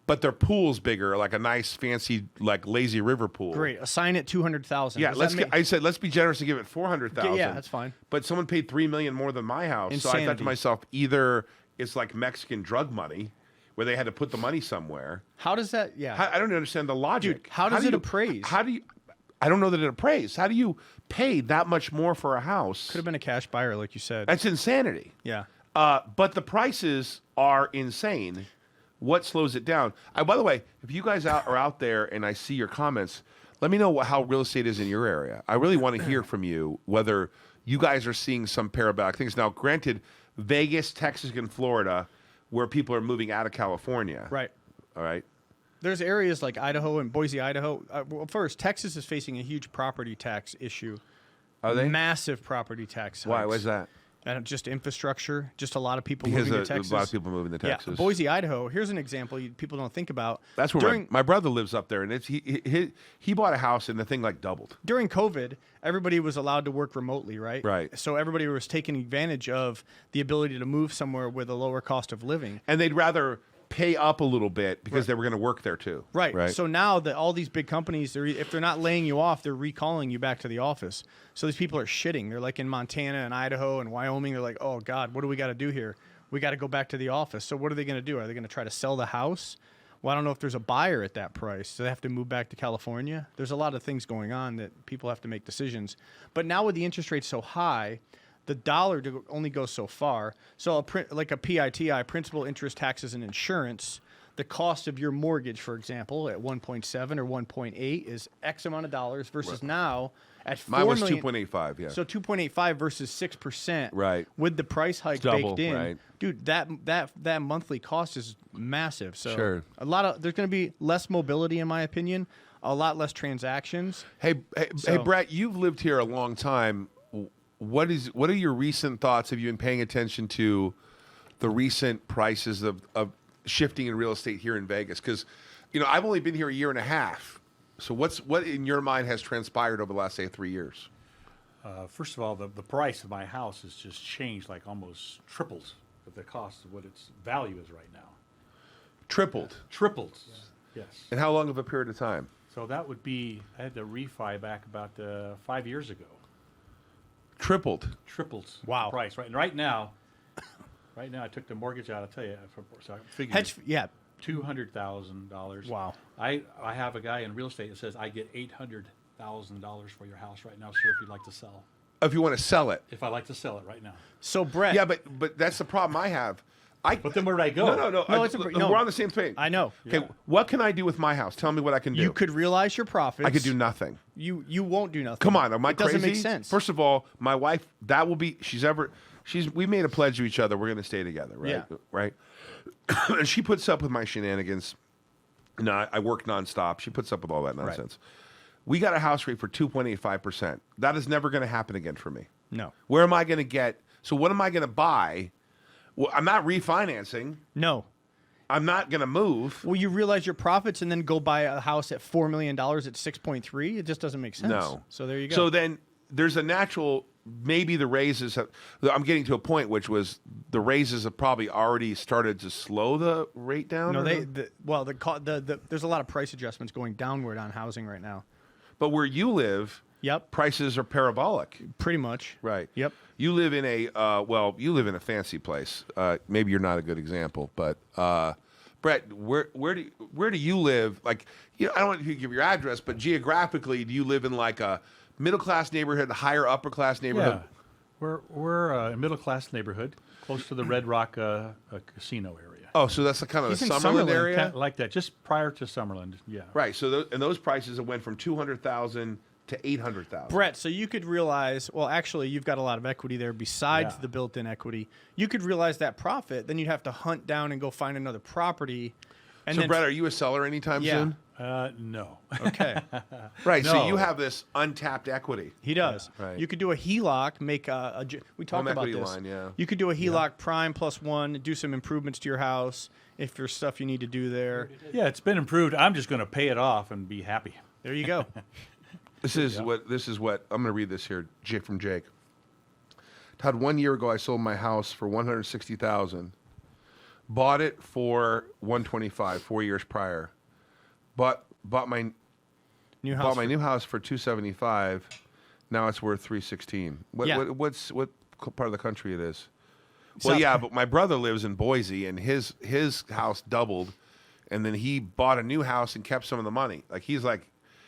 but their pool's bigger, like a nice, fancy, like lazy river pool. Great. Assign it 200,000. Yeah, I said let's be generous and give it 400,000. Yeah, that's fine. But someone paid $3 million more than my house, so I thought to Insanity. myself, either it's like Mexican drug money, where they had to put the money somewhere. How does that? Yeah. I don't understand the logic. Dude, how does it appraise? How do you? I don't know that it appraised. How do you pay that much more for a house? Could have been a cash buyer, like you said. That's insanity. Yeah. But the prices are insane. What slows it down? By the way, if you guys are out there and I see your comments, let me know how real estate is in your area. I really want to hear from you whether you guys are seeing some parabolic things. Now, granted, Vegas, Texas, and Florida, where people are moving out of California. Right. All right. There's areas like Idaho and Boise, Idaho. Well, first, Texas is facing a huge property tax issue. Are they? Massive property tax. Why? hikes. Why's that? And just infrastructure. Just a lot of people Because moving to Texas. a lot of people moving to Texas. Yeah, Boise, Idaho. Here's an example people don't think about. That's where my brother lives up there, and he bought a house, and the thing like doubled. During COVID, everybody was allowed to work remotely, right? Right. So everybody was taking advantage of the ability to move somewhere with a lower cost of living. And they'd rather pay up a little bit because they were going to work there too. Right. So now that all these big companies, if they're not laying you off, they're recalling you back to the office. So these people are shitting. They're like in Montana and Idaho and Wyoming. They're like, oh God, what do we got to do here? We got to go back to the office. So what are they going to do? Are they going to try to sell the house? Well, I don't know if there's a buyer at that price. So they have to move back to California. There's a lot of things going on that people have to make decisions. But now with the interest rates so high, the dollar only goes so far. So like a PITI, principal, interest, taxes, and insurance, the cost of your mortgage, for example, at 1.7 or 1.8 is X amount of dollars versus now at 4 Mine was million. 2.85, yeah. So 2.85 versus 6%. Right. With the price hike Double, baked in. right. Dude, that monthly cost is massive. So Sure. there's going to be less mobility in my opinion, a lot less transactions. Hey, Brett, you've lived here a long time. What are your recent thoughts? Have you been paying attention to the recent prices of shifting in real estate here in Vegas? Because, I've only been here a year and a half. So what in your mind has transpired over the last, say, 3 years? First of all, the price of my house has just changed, like almost tripled of the cost of what its value is right now. Tripled. Tripled, yes. And how long of a period of time? So that would be, I had to refi back about 5 years ago. Tripled. Tripled Wow. the price. Right, and right now, I took the mortgage out. I'll tell you, so I figured Yeah. $200,000. Wow. I have a guy in real estate that says I get $800,000 for your house right now, sir, if you'd like to sell. If you want to sell it. If I like to sell it right now. So Brett. Yeah, but that's the problem I have. But then where do I go? No. We're on the same thing. I know. Okay, Yeah. what can I do with my house? Tell me what I can do. You could realize your profits. I could do nothing. You won't do nothing. Come on, am I it crazy? doesn't make sense. First of all, my wife, we made a pledge to each other. We're going to stay together, right? Yeah. Right. And she puts up with my shenanigans. No, I work nonstop. She puts up with all that nonsense. We got a house rate for 2.85%. That is never going to happen again for me. No. Where am I going to get? So what am I going to buy? Well, I'm not refinancing. No. I'm not going to move. Well, you realize your profits and then go buy a house at $4 million at 6.3. It just doesn't make sense. No. So there you go. So then there's a natural, maybe the raises I'm getting to a point which was the raises have probably already started to slow the rate down. no, there's a lot of price adjustments going downward on housing right now. But where you live, Yep. prices are parabolic. Pretty much. Right. Yep. You live in you live in a fancy place. Maybe you're not a good example, but Brett, where do you live? Like, I don't want you to give your address, but geographically, do you live in like a middle class neighborhood, a higher upper class neighborhood? Yeah. We're a middle class neighborhood, close to the Red Rock casino area. Oh, so that's the kind of He's the in Summerlin Summerlin, area, Like that, just prior to Summerlin. Yeah. right? So and those prices have went from 200,000 to 800,000. Brett, so you could realize, well, actually, you've got a lot of equity there besides Yeah. the built-in equity. You could realize that profit, then you'd have to hunt down and go find another property. And So, then, Brett, are you a seller anytime Yeah. soon? No. okay, Right. So No. you have this untapped equity. he does. Right. You could do a HELOC, make we talked Home about equity this. line, yeah. You could do a HELOC prime +1, do some improvements to your house if there's stuff you need to do there. Yeah, it's been improved. I'm just going to pay it off and be happy. There you go. This is what I'm going to read this here from Jake. Todd, 1 year ago I sold my house for $160,000. Bought it for $125,000 4 years prior. Bought my New house. bought my new house for $275,000. Now it's worth $316,000. Yeah. What part of the country it is? South Well, yeah, Car- but my brother lives in Boise, and his house doubled, and then he bought a new house and kept some of the money.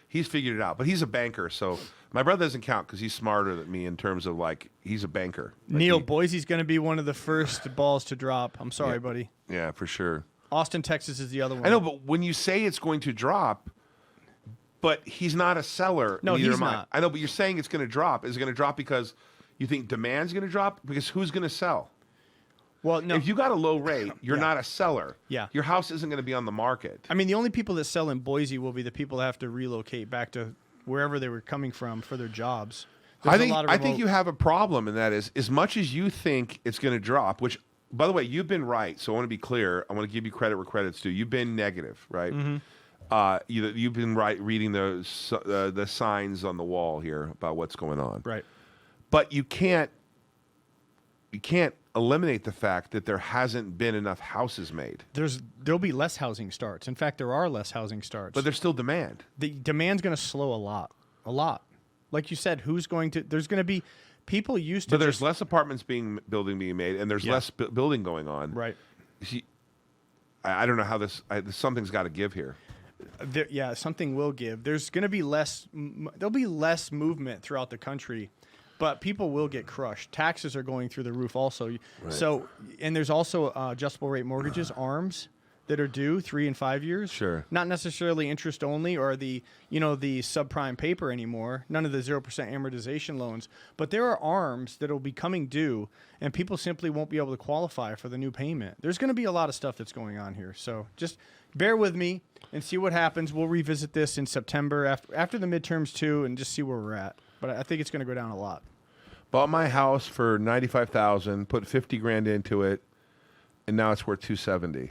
He's figured it out, but he's a banker, so my brother doesn't count because he's smarter than me in terms of he's a banker. Neil, Boise's going to be one of the first balls to drop. I'm sorry, buddy. Yeah, for sure. Austin, Texas is the other one. I know, but when you say it's going to drop, but he's not a seller. No, neither he's am I. not. I know, but you're saying it's going to drop. Is it going to drop because you think demand's going to drop? Because who's going to sell? Well, no. If you got a low rate, you're not a seller. Yeah. Your house isn't going to be on the market. I mean, the only people that sell in Boise will be the people that have to relocate back to wherever they were coming from for their jobs. There's a lot of I think remote- you have a problem, and that is as much as you think it's going to drop. Which, by the way, you've been right. So I want to be clear. I want to give you credit where credit's due. You've been negative, right? You've been right reading the signs on the wall here about what's going on. Right. But you can't eliminate the fact that there hasn't been enough houses made. There'll be less housing starts. In fact, there are less housing starts. But there's still demand. The demand's going to slow a lot. A lot. Like you said, there's going to be people used to But there's just- less apartments being made, and there's Yeah. less building going on. Right. See, I don't know how something's got to give here. Yeah, something will give. There's going to be there'll be less movement throughout the country, but people will get crushed. Taxes are going through the roof also. Right. So, and there's also adjustable rate mortgages, ARMs, that are due 3 and 5 years. Sure. Not necessarily interest only or the subprime paper anymore. None of the 0% amortization loans, but there are ARMs that will be coming due, and people simply won't be able to qualify for the new payment. There's going to be a lot of stuff that's going on here. So just bear with me and see what happens. We'll revisit this in September after the midterms too, and just see where we're at. But I think it's going to go down a lot. Bought my house for $95,000, put $50,000 into it, and now it's worth $270,000.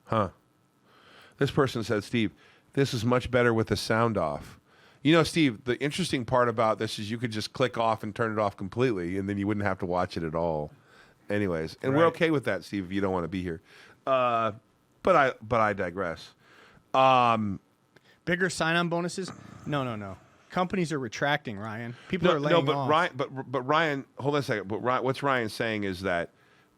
Huh. This person said, Steve, this is much better with the sound off. You know, Steve, the interesting part about this is you could just click off and turn it off completely, and then you wouldn't have to watch it at all. Anyways, and we're Right. okay with that, Steve, if you don't want to be here. But I digress. Bigger sign-on bonuses? No. Companies are retracting, Ryan. People are laying off. Ryan, hold on a second. But Ryan, what's Ryan saying is that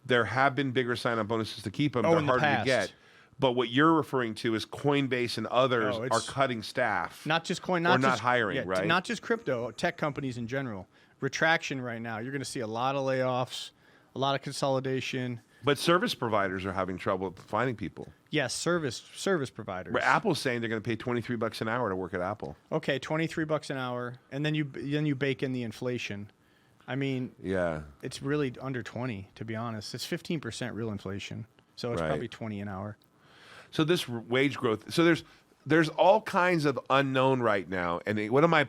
there have been bigger sign-on bonuses to keep them. Oh, They're in the harder to past. get. But what you're referring to is Coinbase and others No, are it's cutting staff. Not just coin, or not not just hiring, yeah, right? Not just crypto, tech companies in general. Retraction right now. You're going to see a lot of layoffs, a lot of consolidation. But service providers are having trouble finding people. Yes, service providers. But Apple's saying they're going to pay $23 an hour to work at Apple. Okay, $23 an hour, and then you bake in the inflation. I mean, Yeah. it's really under 20, to be honest. It's 15% real inflation, so it's Right. probably 20 an hour. So this wage growth. So there's all kinds of unknown right now. And what am I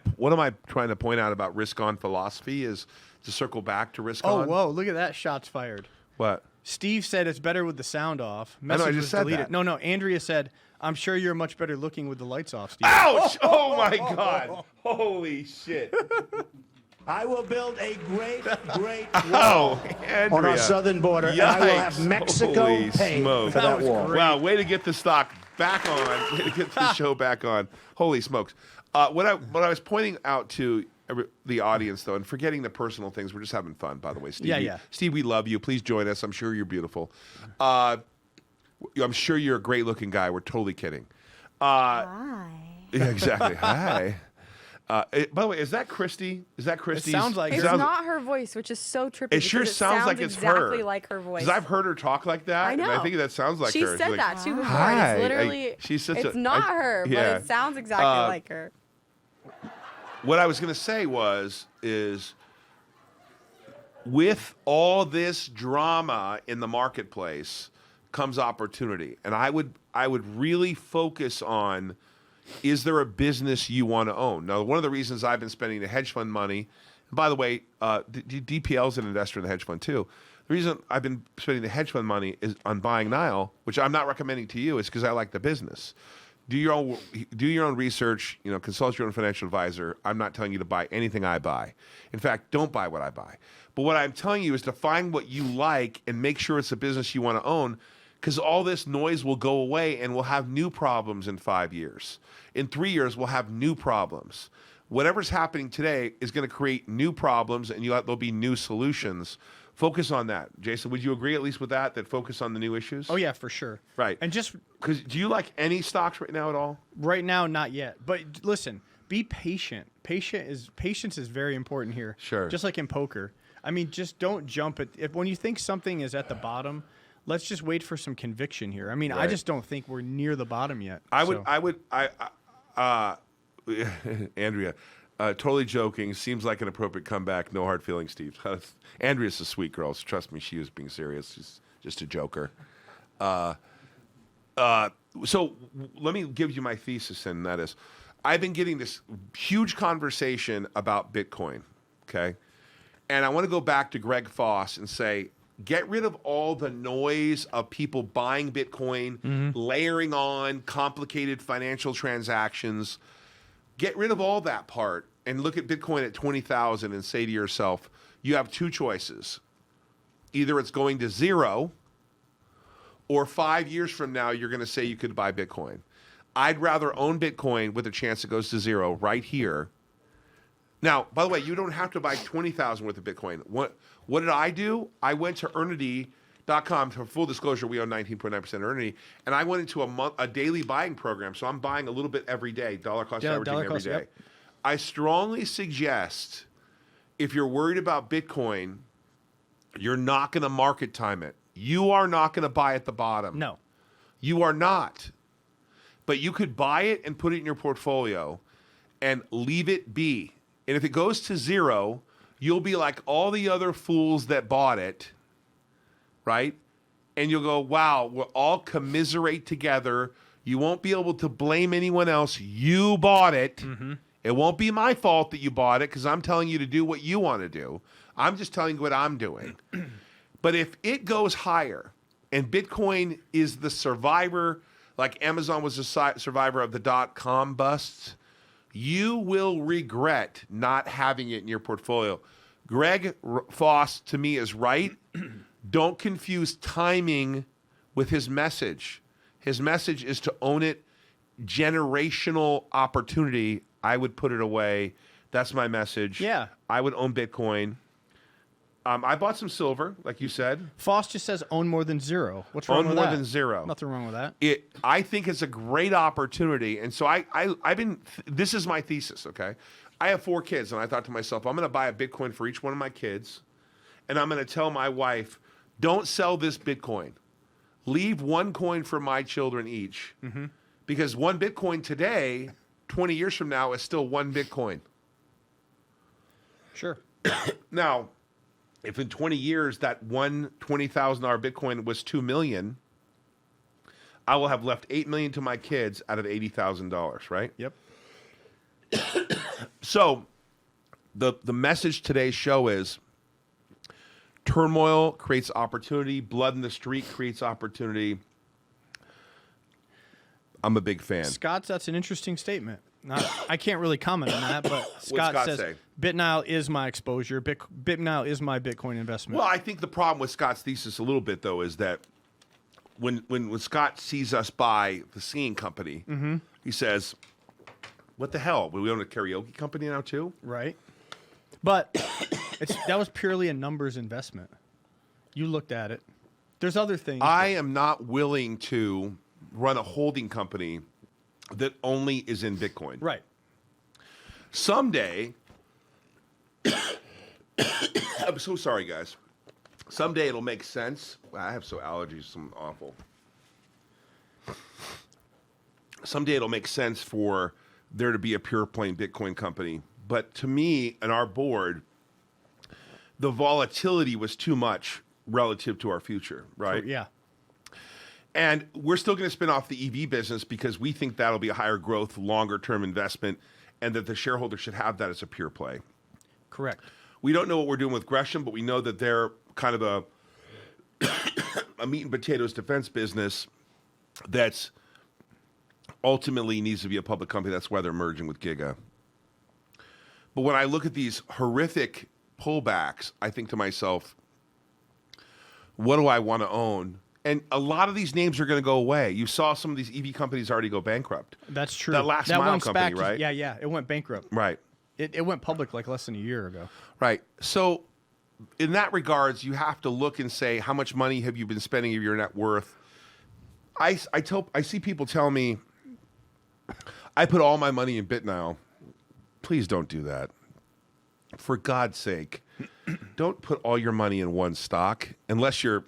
trying to point out about risk on philosophy is to circle back to risk Oh, on. whoa! Look at that! Shots fired. What? Steve said it's better with the sound off. know, I Message just was said deleted. that. No. Andrea said, "I'm sure you're much better looking with the lights off, Steve." Ouch! Oh my God! Holy shit! I will build a great Oh, wall Andrea. on our southern border, and I will have Yikes. Mexico Holy pay smokes. for That that was wall. great. Wow, way to get the stock back on. Way to get the show back on. Holy smokes. What I was pointing out to the audience, though, and forgetting the personal things, we're just having fun, by the way, Steve. Yeah. Steve, we love you. Please join us. I'm sure you're beautiful. I'm sure you're a great-looking guy. We're totally kidding. Hi. Yeah, exactly. Hi. By the way, is that Christy? Is that Christy? sounds like It's her. not her voice, which is so trippy. It sure because sounds like it's exactly her. like her voice. Because I've heard her talk like that, I know. and I think that sounds like she her. said She's like, that too before. Hi. And it's literally, She's such it's a- not her, yeah. but it sounds exactly like her. what I was going to say is with all this drama in the marketplace comes opportunity. And I would really focus on, is there a business you want to own? Now, one of the reasons I've been spending the hedge fund money, and by the way, DPL is an investor in the hedge fund too. The reason I've been spending the hedge fund money is on buying Nile, which I'm not recommending to you, is because I like the business. Do your own research, consult your own financial advisor. I'm not telling you to buy anything I buy. In fact, don't buy what I buy. But what I'm telling you is to find what you like and make sure it's a business you want to own, because all this noise will go away and we'll have new problems in 5 years. In 3 years, we'll have new problems. Whatever's happening today is going to create new problems, and there'll be new solutions. Focus on that. Jason, would you agree at least with that focus on the new issues? Oh, yeah, for sure. Right. And just because do you like any stocks right now at all? right now, not yet. But listen, be patient. Patience is very important here. Sure. Just like in poker. I mean, just don't jump at when you think something is at the bottom. Let's just wait for some conviction here. I mean, I Right. just don't think we're near the bottom yet. Andrea, totally joking. Seems like an appropriate comeback. No hard feelings, Steve. Andrea's a sweet girl. So trust me, she was being serious. She's just a joker. So let me give you my thesis, and that is, I've been getting this huge conversation about Bitcoin, okay? And I want to go back to Greg Foss and say, get rid of all the noise of people buying Bitcoin, layering on complicated financial transactions. Get rid of all that part and look at Bitcoin at 20,000 and say to yourself, you have two choices. Either it's going to zero, or 5 years from now, you're going to say you could buy Bitcoin. I'd rather own Bitcoin with a chance it goes to zero right here. Now, by the way, you don't have to buy 20,000 worth of Bitcoin. What did I do? I went to Earnity.com. For full disclosure, we own 19.9% Earnity, and I went into a daily buying program. So I'm buying a little bit every day, dollar cost averaging every day. Yep. I strongly suggest, if you're worried about Bitcoin, you're not going to market time it. You are not going to buy at the bottom. No. You are not. But you could buy it and put it in your portfolio and leave it be. And if it goes to zero, you'll be like all the other fools that bought it, right? And you'll go, wow, we'll all commiserate together. You won't be able to blame anyone else. You bought it. Mm-hmm. It won't be my fault that you bought it because I'm telling you to do what you want to do. I'm just telling you what I'm doing. But if it goes higher and Bitcoin is the survivor, like Amazon was the survivor of the .com busts, you will regret not having it in your portfolio. Greg Foss, to me, is right. Don't confuse timing with his message. His message is to own it. Generational opportunity. I would put it away. That's my message. Yeah. I would own Bitcoin. I bought some silver, like you said. Foss just says own more than zero. What's wrong with that? Own more than zero. Nothing wrong with that. I think it's a great opportunity, and so I've been. This is my thesis. Okay, I have 4 kids, and I thought to myself, I'm going to buy a Bitcoin for each one of my kids, and I'm going to tell my wife, don't sell this Bitcoin. Leave 1 coin for my children each, because 1 Bitcoin today, 20 years from now, is still 1 Bitcoin. Sure. Now, if in 20 years that one $20,000 Bitcoin was $2 million, I will have left $8 million to my kids out of $80,000, right? Yep. So the message today's show is turmoil creates opportunity. Blood in the street creates opportunity. I'm a big fan. Scott, that's an interesting statement. I can't really comment on that, but Scott Scott says say? BitNile is my exposure. BitNile is my Bitcoin investment. Well, I think the problem with Scott's thesis a little bit, though, is that when Scott sees us buy the singing company, he says, what the hell? We own a karaoke company now, too? Right. But that was purely a numbers investment. You looked at it. There's other things. I am not willing to run a holding company that only is in Bitcoin. Right. Someday, I'm so sorry, guys. Someday it'll make sense. I have allergies, some awful. Someday it'll make sense for there to be a pure plain Bitcoin company. But to me and our board, the volatility was too much relative to our future, right? Yeah. And we're still going to spin off the EV business because we think that'll be a higher growth, longer term investment, and that the shareholder should have that as a pure play. Correct. We don't know what we're doing with Gresham, but we know that they're kind of a meat and potatoes defense business that's ultimately needs to be a public company. That's why they're merging with Giga. But when I look at these horrific pullbacks, I think to myself, what do I want to own? And a lot of these names are going to go away. You saw some of these EV companies already go bankrupt. That's true. That last mile one company, SPAC, right? Yeah, it went bankrupt. Right. It went public like less than a year ago. Right. So in that regards, you have to look and say, how much money have you been spending of your net worth? I see people tell me, I put all my money in BitNile. Please don't do that. For God's sake, don't put all your money in one stock unless you're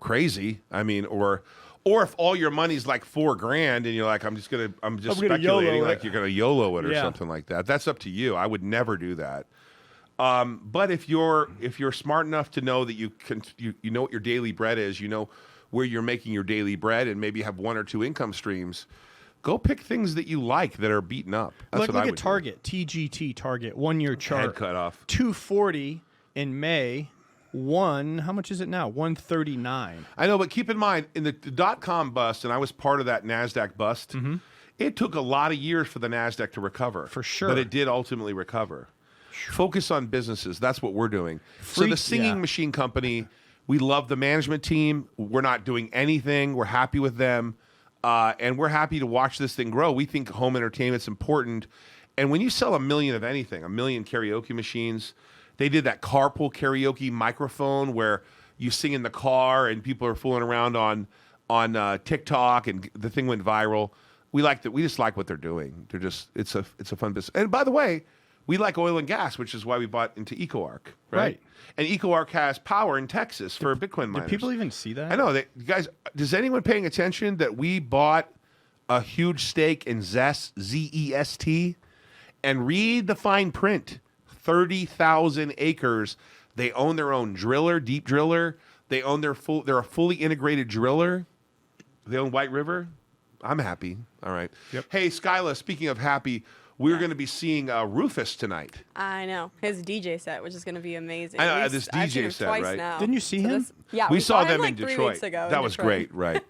crazy. I mean, or if all your money's like $4,000 and you're like, I'm just speculating YOLO like it. you're going to YOLO it or Yeah. something like that. That's up to you. I would never do that. But if you're smart enough to know that you know what your daily bread is, you know where you're making your daily bread, and maybe have one or two income streams, go pick things that you like that are beaten up. That's Look what I at would Target, TGT Target, 1 year do. chart. Head cut off. 240 in May. How much is it now? 139. I know, but keep in mind, in the .com bust, and I was part of that NASDAQ bust, it took a lot of years for the NASDAQ to recover. For sure. But it did ultimately recover. Focus on businesses. That's what we're doing. So the Singing Machine Company, we love the management team. We're not doing anything. We're happy with them. And we're happy to watch this thing grow. We think home entertainment's important. And when you sell 1 million of anything, 1 million karaoke machines, they did that carpool karaoke microphone where you sing in the car and people are fooling around on TikTok, and the thing went viral. We like that. We just like what they're doing. It's a fun business. And by the way, we like oil and gas, which is why we bought into EcoArc, right? And EcoArc has power in Texas for Bitcoin miners. Do people even see that? I know. Guys, does anyone paying attention that we bought a huge stake in Zest, Z-E-S-T, and read the fine print? 30,000 acres. They own their own driller, deep driller. They're a fully integrated driller. They own White River. I'm happy. All right. Yep. Hey, Skyla, speaking of happy, we're going to be seeing Rufus tonight. I know his DJ set, which is going to be amazing. I know, I've this seen DJ him set, twice right? now. Didn't you see him? Yeah, we saw him them like in 3 Detroit. weeks ago. That in was Detroit. great, right?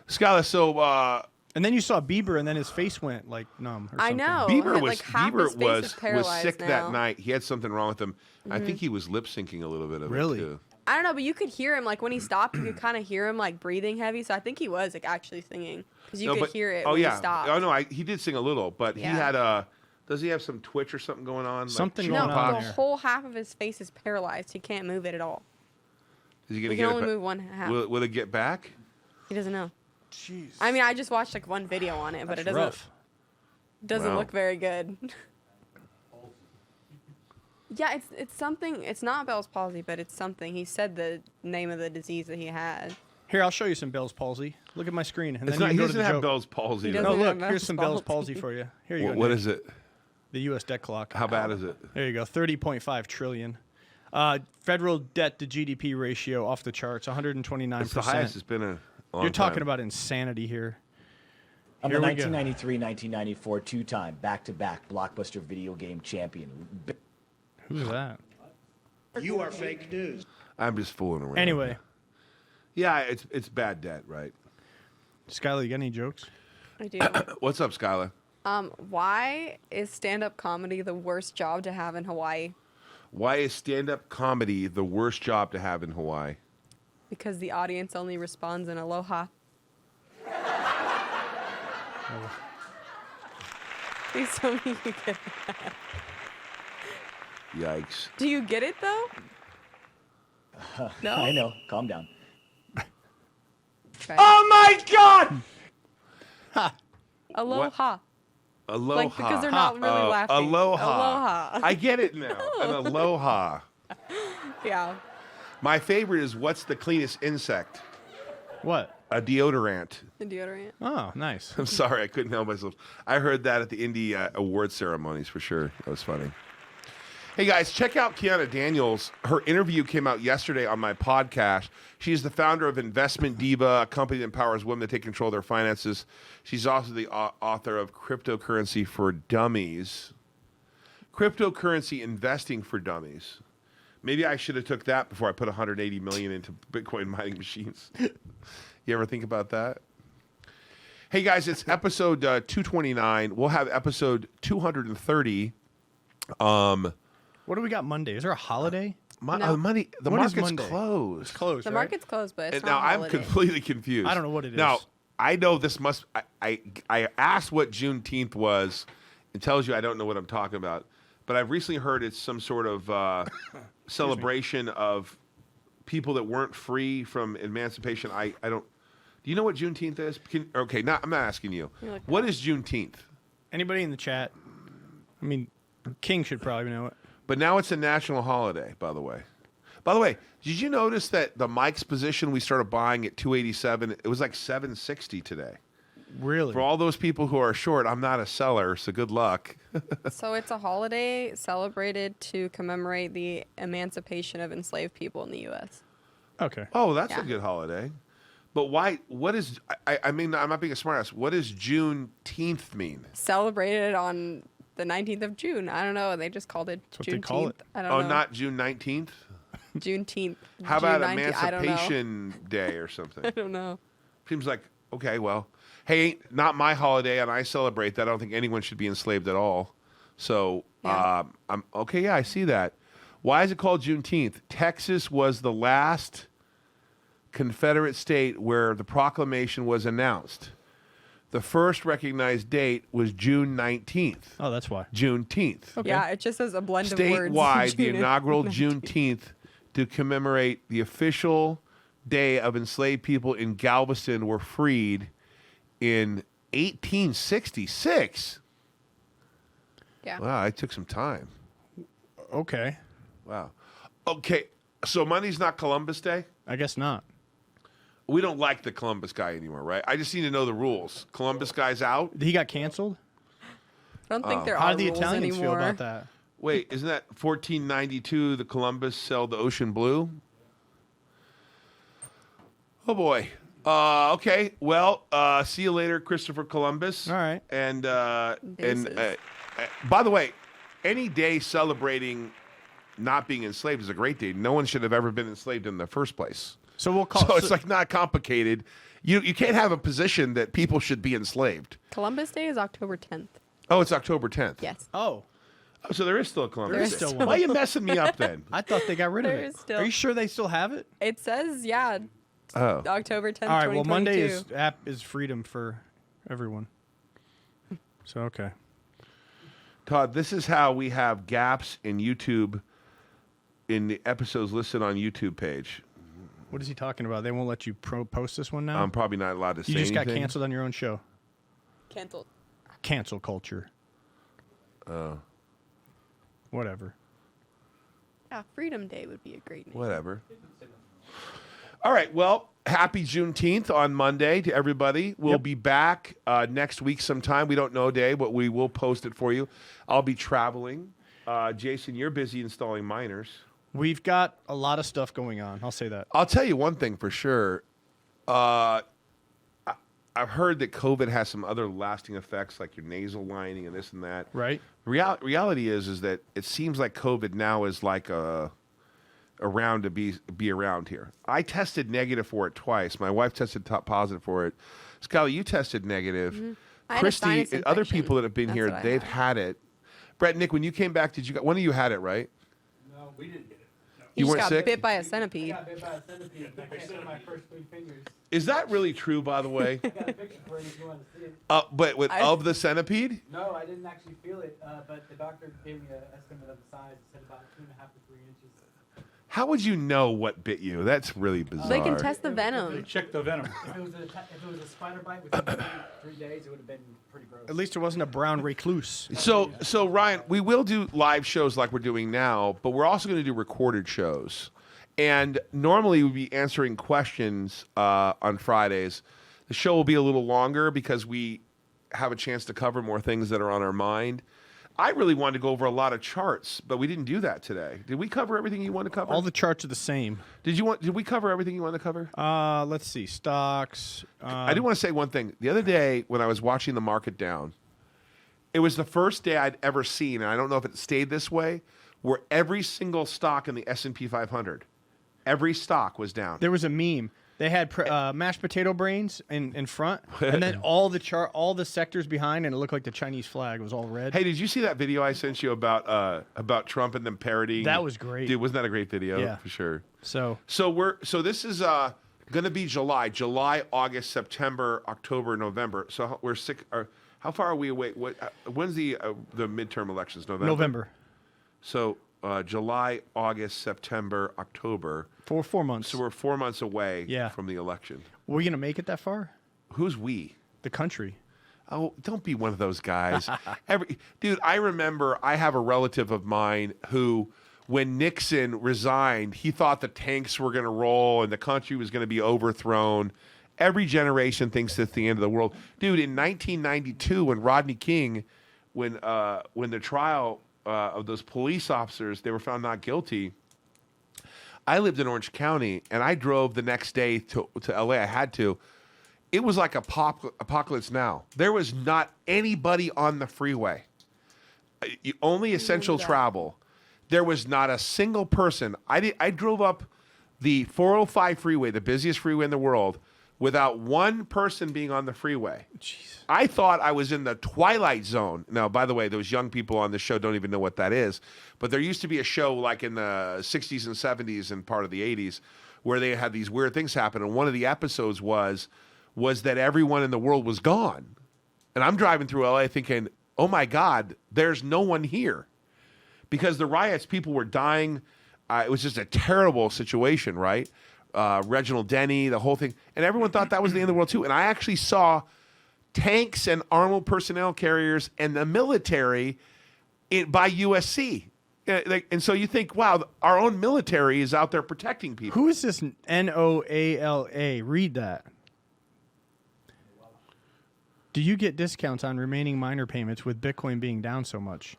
Skyla, so And then you saw Bieber, and then his face went like numb. Or I something. know. Bieber like half his face is was paralyzed sick now. that night. He had something wrong with him. I think he was lip syncing a little bit of Really? it too. I don't know, but you could hear him like when he stopped. You could kind of hear him like breathing heavy. So I think he was like actually singing because you could hear it when he stopped. Oh no, he did sing a little, but he Yeah. had does he have some twitch or something going on? Something like going No, on the there. whole half of his face is paralyzed. He can't move it at all. Is he He gonna can get only it? move one half. Will it get back? He doesn't know. Jeez. I mean, I just watched like one video on it, but it That's rough. doesn't Wow. look very good. Yeah, it's something. It's not Bell's palsy, but it's something. He said the name of the disease that he had. Here, I'll show you some Bell's palsy. Look at my screen, and It's then not, you he can go to doesn't the have joke. Bell's palsy. He though. doesn't No, have look, here's some Bell's palsy. palsy for you. Here you go. What Nick. is it? The U.S. debt clock. How bad is it? There you go. 30.5 trillion. Federal debt to GDP ratio off the charts. 129%. It's the highest it's been in a long You're talking time. about insanity here. I'm Here the we go. 1993-1994 two-time back-to-back blockbuster video game champion. Who's that? You are fake news. I'm just fooling around. Anyway, Yeah, it's bad debt, right? Skylar, you got any jokes? I do. What's up, Skyla? Why is stand-up comedy the worst job to have in Hawaii? Why is stand-up comedy the worst job to have in Hawaii? Because the audience only responds in aloha. Please tell me you get it. Yikes. Do you get it though? No. I know. Calm down. Try it. Oh my God! Aloha. Aloha. Like because they're not really Oh, laughing. Aloha. Aloha. I get it now. An aloha. Yeah. My favorite is what's the cleanest insect? What? A deodorant. The deodorant. Oh, nice. I'm sorry, I couldn't help myself. I heard that at the Indie award ceremonies for sure. That was funny. Hey guys, check out Kiana Daniels. Her interview came out yesterday on my podcast. She's the founder of Investment Diva, a company that empowers women to take control of their finances. She's also the author of Cryptocurrency for Dummies. Cryptocurrency investing for dummies. Maybe I should have took that before I put 180 million into Bitcoin mining machines. You ever think about that? Hey guys, it's episode 229. We'll have episode 230. What do we got Monday? Is there a holiday? No. Money. The What is market's Monday? closed. It's closed, The right? market's closed, but it's And not now a I'm holiday. completely confused. I don't know what it Now, is. I know this must. I asked what Juneteenth was. It tells you I don't know what I'm talking about. But I've recently heard it's some sort of celebration of people that weren't free from emancipation. I don't. Do you know what Juneteenth is? Okay, I'm not asking you. look What is Juneteenth? Anybody in the chat? I mean, King should probably know it. But now it's a national holiday, by the way. By the way, did you notice that the Mike's position we started buying at 287? It was like 760 today. Really? For all those people who are short, I'm not a seller, so good luck. So it's a holiday celebrated to commemorate the emancipation of enslaved people in the U.S. Okay. Oh, that's a Yeah. good holiday. But why? What is? I mean, I'm not being a smartass. What does Juneteenth mean? Celebrated on the 19th of June. I don't know. They just called it That's what they Juneteenth. call it. I don't Oh, know. not June 19th. Juneteenth. How June about 19th? I don't know. Emancipation Day or something? I don't know. Seems like okay. Well, hey, not my holiday, and I celebrate that. I don't think anyone should be enslaved at all. So Yeah. I'm okay. Yeah, I see that. Why is it called Juneteenth? Texas was the last Confederate state where the proclamation was announced. The first recognized date was June 19th. Oh, that's why. Juneteenth. Okay. Yeah, it just says a blend of words. Statewide, the June and inaugural 19th. Juneteenth to commemorate the official day of enslaved people in Galveston were freed in 1866. Yeah. Wow, it took some time. Okay. Wow. Okay, so Monday's not Columbus Day? I guess not. We don't like the Columbus guy anymore, right? I just need to know the rules. Columbus guy's out? He got canceled? I don't think there How are do the rules Italians anymore. feel about that? Wait, isn't that 1492 the Columbus sailed the ocean blue? Oh boy. Okay. Well, see you later, Christopher Columbus. All right. And Deuces. by the way, any day celebrating not being enslaved is a great day. No one should have ever been enslaved in the first place. So we'll call So it's like not complicated. You can't have a position that people should be enslaved. Columbus Day is October 10th. Oh, it's October 10th. Yes. Oh, Oh, so there is still a Columbus There is Day. still one. Why are you messing me up then? I thought they got rid of There it. is still- Are you sure they still have it? It says, yeah, Oh. October 10th, All right. Well, 2022. Monday is freedom for everyone. So okay. Todd, this is how we have gaps in YouTube in the episodes listed on YouTube page. What is he talking about? They won't let you post this one now. I'm probably not allowed to say you just got anything. canceled on your own show. Canceled. Cancel culture. Oh, Whatever. Yeah, Freedom Day would be a great name. whatever. All right. Well, happy Juneteenth on Monday to everybody. We'll Yep. be back next week sometime. We don't know a day, but we will post it for you. I'll be traveling. Jason, you're busy installing miners. We've got a lot of stuff going on. I'll say that. I'll tell you one thing for sure. I've heard that COVID has some other lasting effects, like your nasal lining and this and that. Right? Reality is that it seems like COVID now is like around to be around here. I tested negative for it twice. My wife tested positive for it. Skylar, you tested negative. Mm-hmm. I had a Christy, sinus and other infection. people that have been That's here, what I they've had. had it. Brett, Nick, when you came back, one of you had it, right? No, we didn't get it. No. You You just weren't got sick? bit by a centipede. got bit by a centipede. I can't feel my first 3 fingers. Is that really true, by the way? I got a picture for you if you want to see it. Of the centipede? No, I didn't actually feel it, but the doctor gave me an estimate of the size. It said about 2.5 to 3 inches. How would you know what bit you? That's really bizarre. They can test the They venom. checked the venom. If it was a spider bite within 3 days, it would have been pretty gross. At least it wasn't a brown recluse. So Ryan, we will do live shows like we're doing now, but we're also going to do recorded shows. And normally we'd be answering questions on Fridays. The show will be a little longer because we have a chance to cover more things that are on our mind. I really wanted to go over a lot of charts, but we didn't do that today. Did we cover everything you wanted to cover? All the charts are the same. Did we cover everything you wanted to cover? Let's see. Stocks. I do want to say one thing. The other day when I was watching the market down, it was the first day I'd ever seen, and I don't know if it stayed this way, where every single stock in the S&P 500, every stock was down. There was a meme. They had mashed potato brains in front, and then all the sectors behind, and it looked like the Chinese flag. It was all red. Hey, did you see that video I sent you about Trump and them parodying? That was great. Dude, wasn't that a great video? Yeah. For sure. So This is going to be July, August, September, October, November. So we're sick. How far are we away? When's the midterm elections? November. So July, August, September, October. 4 months. So we're 4 months away Yeah. from the election. Were we gonna make it that far? Who's we? The country. Oh, don't be one of those guys. Dude, I remember I have a relative of mine who, when Nixon resigned, he thought the tanks were going to roll and the country was going to be overthrown. Every generation thinks it's the end of the world. Dude, in 1992, when Rodney King, when the trial of those police officers, they were found not guilty, I lived in Orange County, and I drove the next day to L.A. I had to. It was like apocalypse now. There was not anybody on the freeway. Only essential travel. There was not a single person. I drove up the 405 freeway, the busiest freeway in the world, without one person being on the freeway. Jeez. I thought I was in the Twilight Zone. Now, by the way, those young people on this show don't even know what that is. But there used to be a show like in the 60s and 70s and part of the 80s where they had these weird things happen. And one of the episodes was that everyone in the world was gone. And I'm driving through LA thinking, oh my God, there's no one here. Because the riots, people were dying. It was just a terrible situation, right? Reginald Denny, the whole thing. And everyone thought that was the end of the world too. And I actually saw tanks and armored personnel carriers and the military by USC. And so you think, wow, our own military is out there protecting people. Who is this NOALA? Read that. Do you get discounts on remaining minor payments with Bitcoin being down so much?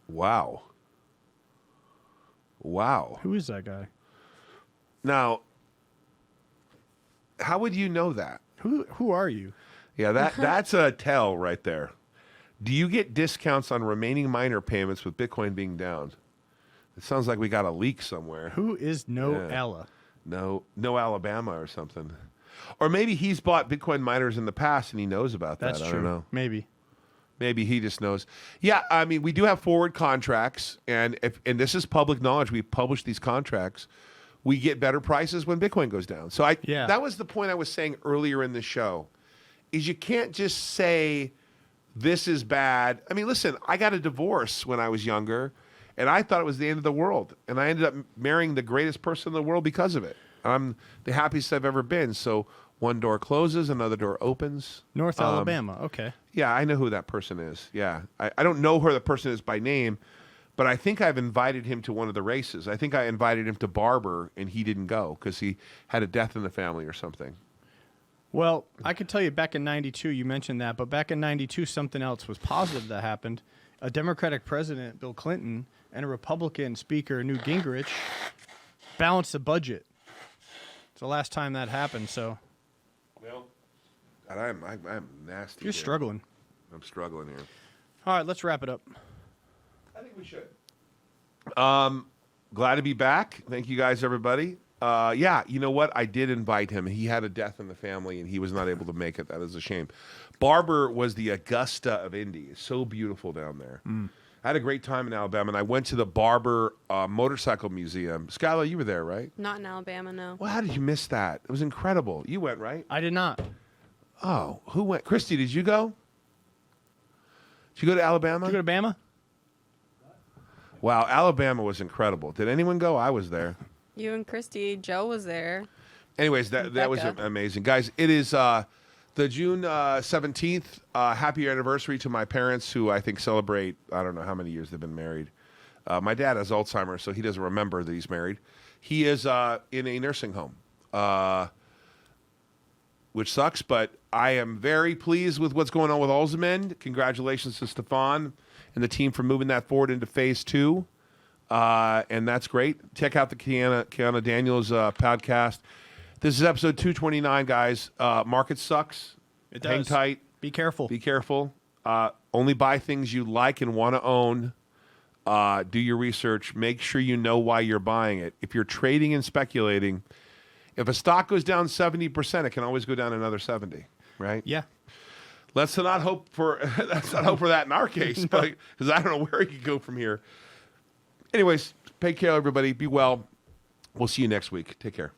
Wow. Who is that guy? Now, how would you know that? Who are you? Yeah, that's a tell right there. Do you get discounts on remaining minor payments with Bitcoin being down? It sounds like we got a leak somewhere. Who is NOALA? No Alabama or something. Or maybe he's bought Bitcoin miners in the past and he knows about that. That's I true. don't know. Maybe. Maybe he just knows. Yeah, I mean, we do have forward contracts, and this is public knowledge. We publish these contracts. We get better prices when Bitcoin goes down. So that was the point I was saying earlier in the show, is you can't just say this is bad. I mean, listen, I got a divorce when I was younger, and I thought it was the end of the world. And I ended up marrying the greatest person in the world because of it. I'm the happiest I've ever been. So one door closes, another door opens. North Alabama. Okay. Yeah, I know who that person is. Yeah. I don't know who the person is by name, but I think I've invited him to one of the races. I think I invited him to Barber, and he didn't go because he had a death in the family or something. Well, I could tell you back in 92, you mentioned that, but back in 92, something else was positive that happened. A Democratic president, Bill Clinton, and a Republican speaker, Newt Gingrich, balanced the budget. It's the last time that happened, so. Well, I'm nasty. You're here. struggling. I'm struggling here. All right, let's wrap it up. I think we should. Glad to be back. Thank you guys, everybody. Yeah, you know what? I did invite him. He had a death in the family, and he was not able to make it. That is a shame. Barber was the Augusta of Indy. It's so beautiful down there. I had a great time in Alabama, and I went to the Barber Motorcycle Museum. Skylar, you were there, right? Not in Alabama, no. Well, how did you miss that? It was incredible. You went, right? I did not. Oh, who went? Christy, did you go? Did you go to Alabama? Did you go to Bama? Wow, Alabama was incredible. Did anyone go? I was there. You and Christy, Joe was there. Anyways, that was Becca. amazing. Guys, it is the June 17th. Happy anniversary to my parents, who I think celebrate, I don't know how many years they've been married. My dad has Alzheimer's, so he doesn't remember that he's married. He is in a nursing home, which sucks, but I am very pleased with what's going on with Alzamend. Congratulations to Stefan and the team for moving that forward into phase 2. And that's great. Check out the Kiana Daniels podcast. This is episode 229, guys. Market sucks. It Hang does. tight. Be careful. Be careful. Only buy things you like and want to own. Do your research. Make sure you know why you're buying it. If you're trading and speculating, if a stock goes down 70%, it can always go down another 70, right? Yeah. Let's not hope for that in our case, because I don't know where it could go from here. Anyways, take care, everybody. Be well. We'll see you next week. Take care.